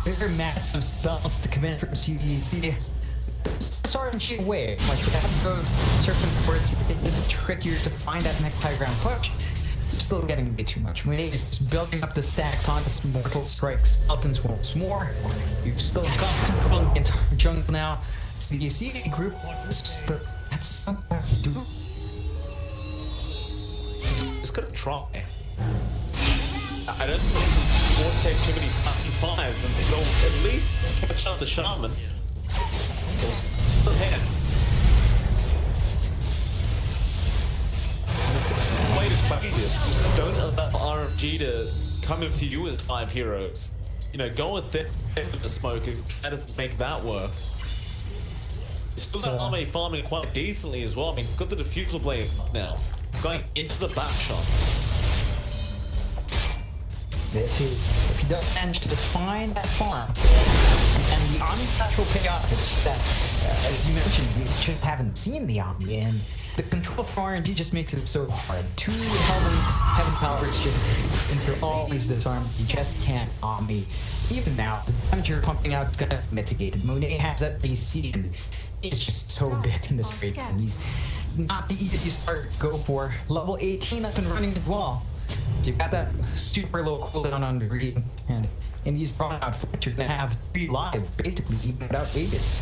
there are massive spells to come in from CDEC. It's RNG away. Like, without those serpent words, it's trickier to find that next high ground push. still getting way too much. Monet is building up the stack on his Mortal Strike Skeletons once more. You've still got control of the entire jungle now. So you see a group, but that's not what to do. Just gotta try. I don't want to take too many fucking fives and they'll at least catch up the shaman. Or the heads. It's a way to play this. Just don't allow RNG to come into you as 5 heroes. You know, go with them with the smoke and try to make that work. You've still got army farming quite decently as well. I mean, got the diffusal blade up now. It's going into the back shot. If he does manage to find that farm, and the Omni will pay off, it's just that, as you mentioned, we just haven't seen the Omni, and the control for RNG just makes it so hard. 2 Heaven Powers just, and for all these disarms, you just can't Omni. Even now, the damage you're pumping out is gonna mitigate it. Monet has at least seen. He's just so big in this raid, and he's not the easiest start to go for. Level 18 up and running as well. So you've got that super low cooldown on the reading, and in these drawn out fights, you're gonna have 3 live, basically, even without Aegis.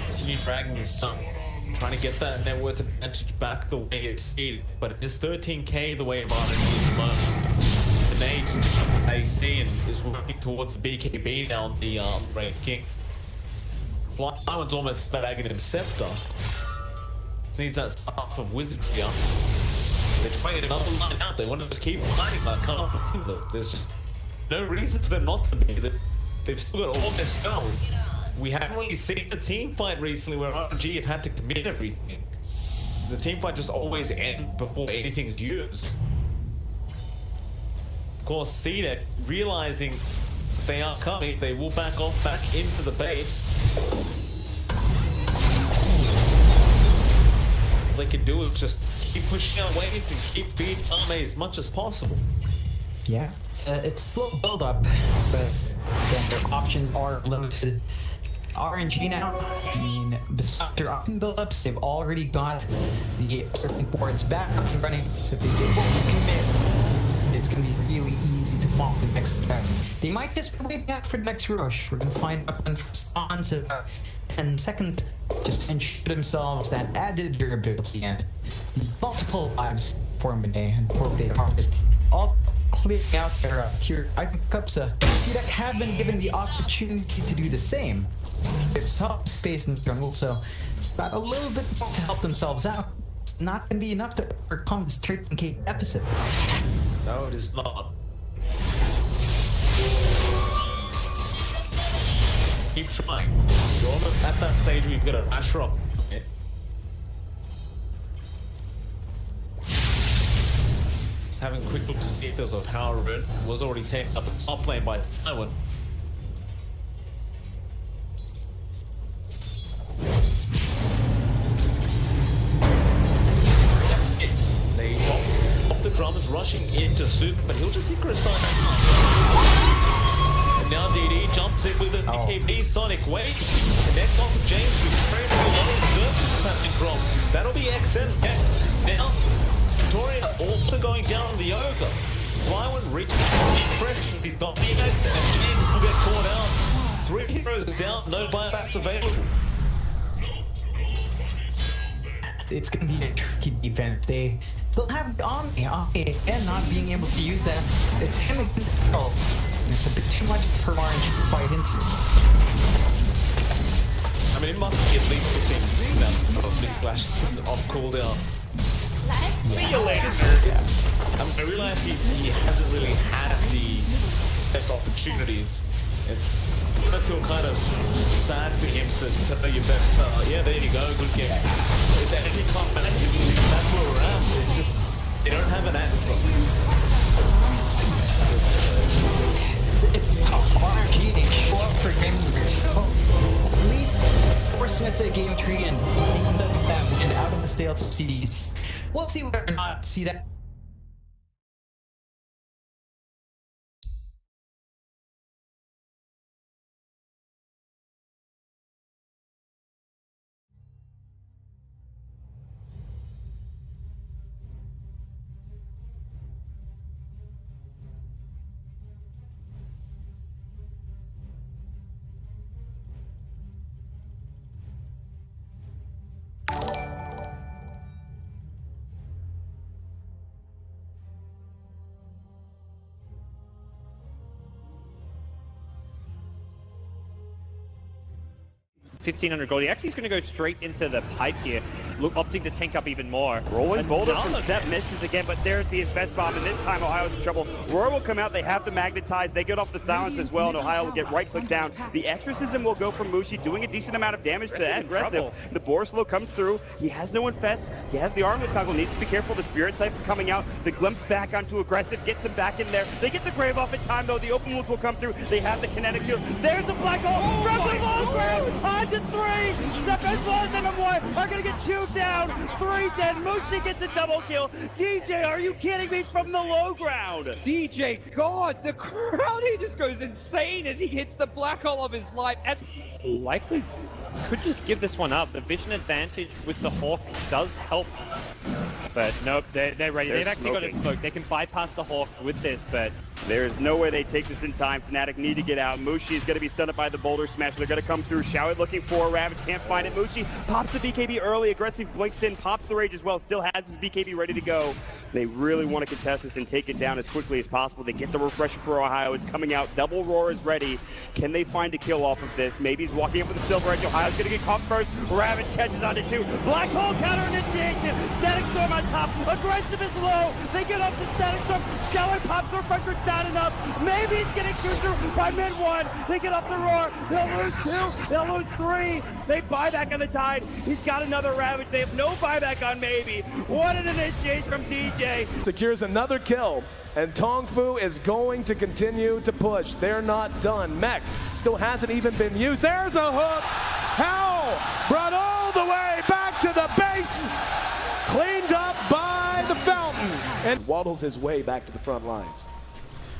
Continue dragging this stuff, trying to get that net worth advantage back the way it's seeded, but it is 13k the way of RNG at the moment. The nade AC and is working towards the BKB now on the ranking. Flyman's almost bagging him Scepter. Needs that stuff of wizardry up. They're trying another line out. They want to just keep fighting, but I can't believe them. There's just no reason for them not to be. They've still got all their spells. We haven't really seen a team fight recently where RNG have had to commit everything. The team fight just always ends before anything's used. Of course, CDEC realizing they are coming, they will back off back into the base. All they can do is just keep pushing out waves and keep beating Ame as much as possible. Yeah, it's slow build up, but again, their options are limited. RNG now, I mean, besides their option build-ups, they've already got the circuit boards back up and running, so if they do want to commit, it's going to be really easy to follow the next step. They might just wait back for the next rush. We're going to find up and response in 10 seconds, just ensure themselves that added durability and the multiple lives for Monet and for the harvest. All clearing out their tier item cups. CDEC have been given the opportunity to do the same. It's up space in the jungle, so got a little bit more to help themselves out. It's not going to be enough to overcome this 13k deficit. No, it is not. Keep trying. You're almost at that stage where you've got a Asher up. Just having a quick look to see if there's a power root. Was already taken up at top lane by Taiwan. They pop the drums rushing into Super, but he'll just see Crystal. And now DD jumps in with a BKB Sonic Wave. Next off to James, who's very low Zerf's happening from. That'll be XM. Now, Victoria also going down the Ogre. Flyman reaches fresh. He's got the X, and James will get caught out. 3 heroes down, no buybacks available. It's going to be a tricky defense. They still have Omni and not being able to use that. It's him against Carl. It's a bit too much for RNG to fight into. I mean, it must be at least 15 minutes of Big Flash off cooldown. See you later, I realize he hasn't really had the best opportunities. It's gonna feel kind of sad for him to know your best. Yeah, there you go, good game. It's anti-club management. That's where we're at. It's just they don't have an answer. It's tough. RNG, they show up for game 2. At least forcing us at game 3 and taking that win out of the stales of CDs. We'll see whether or not see that. 1500 gold. He actually is going to go straight into the pipe here, opting to tank up even more. Rolling boulder from Seth misses again, but there's the invest bomb, and this time Ohio's in trouble. Roar will come out, they have the magnetize, they get off the silence as well, and Ohio will get right click down. The exorcism will go from Mushi, doing a decent amount of damage to that aggressive. The Borslow comes through, he has no infest, he has the armlet toggle, needs to be careful, the Spirit Siphon coming out, the glimpse back onto aggressive, gets him back in there. They get the grave off in time though, the open wounds will come through, they have the kinetic shield. There's the black hole, from the low ground, on to 3, Step as well as M1 are gonna get chewed down. 3 dead. Mushi gets a double kill. DJ, are you kidding me, from the low ground? DJ, God, the crowd, he just goes insane as he hits the black hole of his life. And Likely could just give this one up. The vision advantage with the Hawk does help. But nope, they're ready. They've actually got a smoke. They can bypass the Hawk with this, but there's no way they take this in time. Fnatic need to get out. Mushi is going to be stunned by the boulder smash. They're going to come through. Showit looking for a Ravage. Can't find it. Mushi pops the BKB early. Aggressive blinks in. Pops the rage as well. Still has his BKB ready to go. They really want to contest this and take it down as quickly as possible. They get the refresher for Ohio. It's coming out. Double Roar is ready. Can they find a kill off of this? Maybe he's walking up with the Silver Edge. Ohio's going to get caught first. Ravage catches onto 2. Black Hole counter initiation. Static Storm on top. Aggressive is low. They get up to Static Storm. Showit pops the refresher. It's not enough. Maybe he's getting chewed through by mid 1. They get up the Roar. They'll lose 2. They'll lose 3. They buy back on the Tide. He's got another Ravage. They have no buyback on Maybe. What an initiation from DJ. Secures another kill, and Tongfu is going to continue to push. They're not done. Mech still hasn't even been used. There's a hook. Howl brought all the way back to the base. Cleaned up by the fountain. And waddles his way back to the front lines.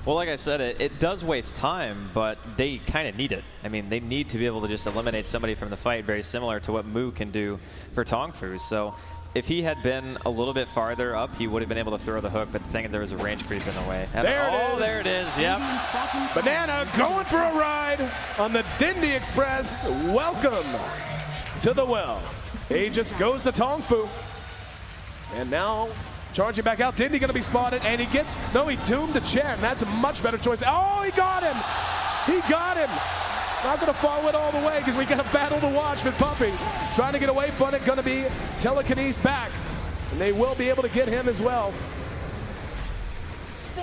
Well, like I said, it does waste time, but they kind of need it. I mean, they need to be able to just eliminate somebody from the fight, very similar to what Mu can do for Tongfu. So if he had been a little bit farther up, he would have been able to throw the hook, but the thing is there was a range creep in the way. There it is, yep. Banana going for a ride on the Dindy Express. Welcome to the well. Aegis goes to Tongfu. And now charging back out. Dindy going to be spotted, and he gets, no, he doomed to Chen. That's a much better choice. Oh, he got him. He got him. Not going to follow it all the way because we got a battle to watch with Puppy. Trying to get away from it, going to be telekinesed back. And they will be able to get him as well.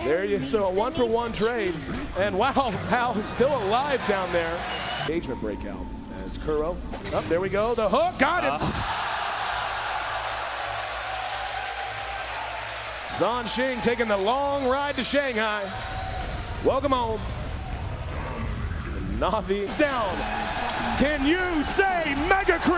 There you so a 1-for-1 trade. And wow, Hal is still alive down there. Engagement breakout as Kuro. Oh, there we go. The hook, got him. Zhan Xing taking the long ride to Shanghai. Welcome home. Navi is down. Can you say Mega Creep?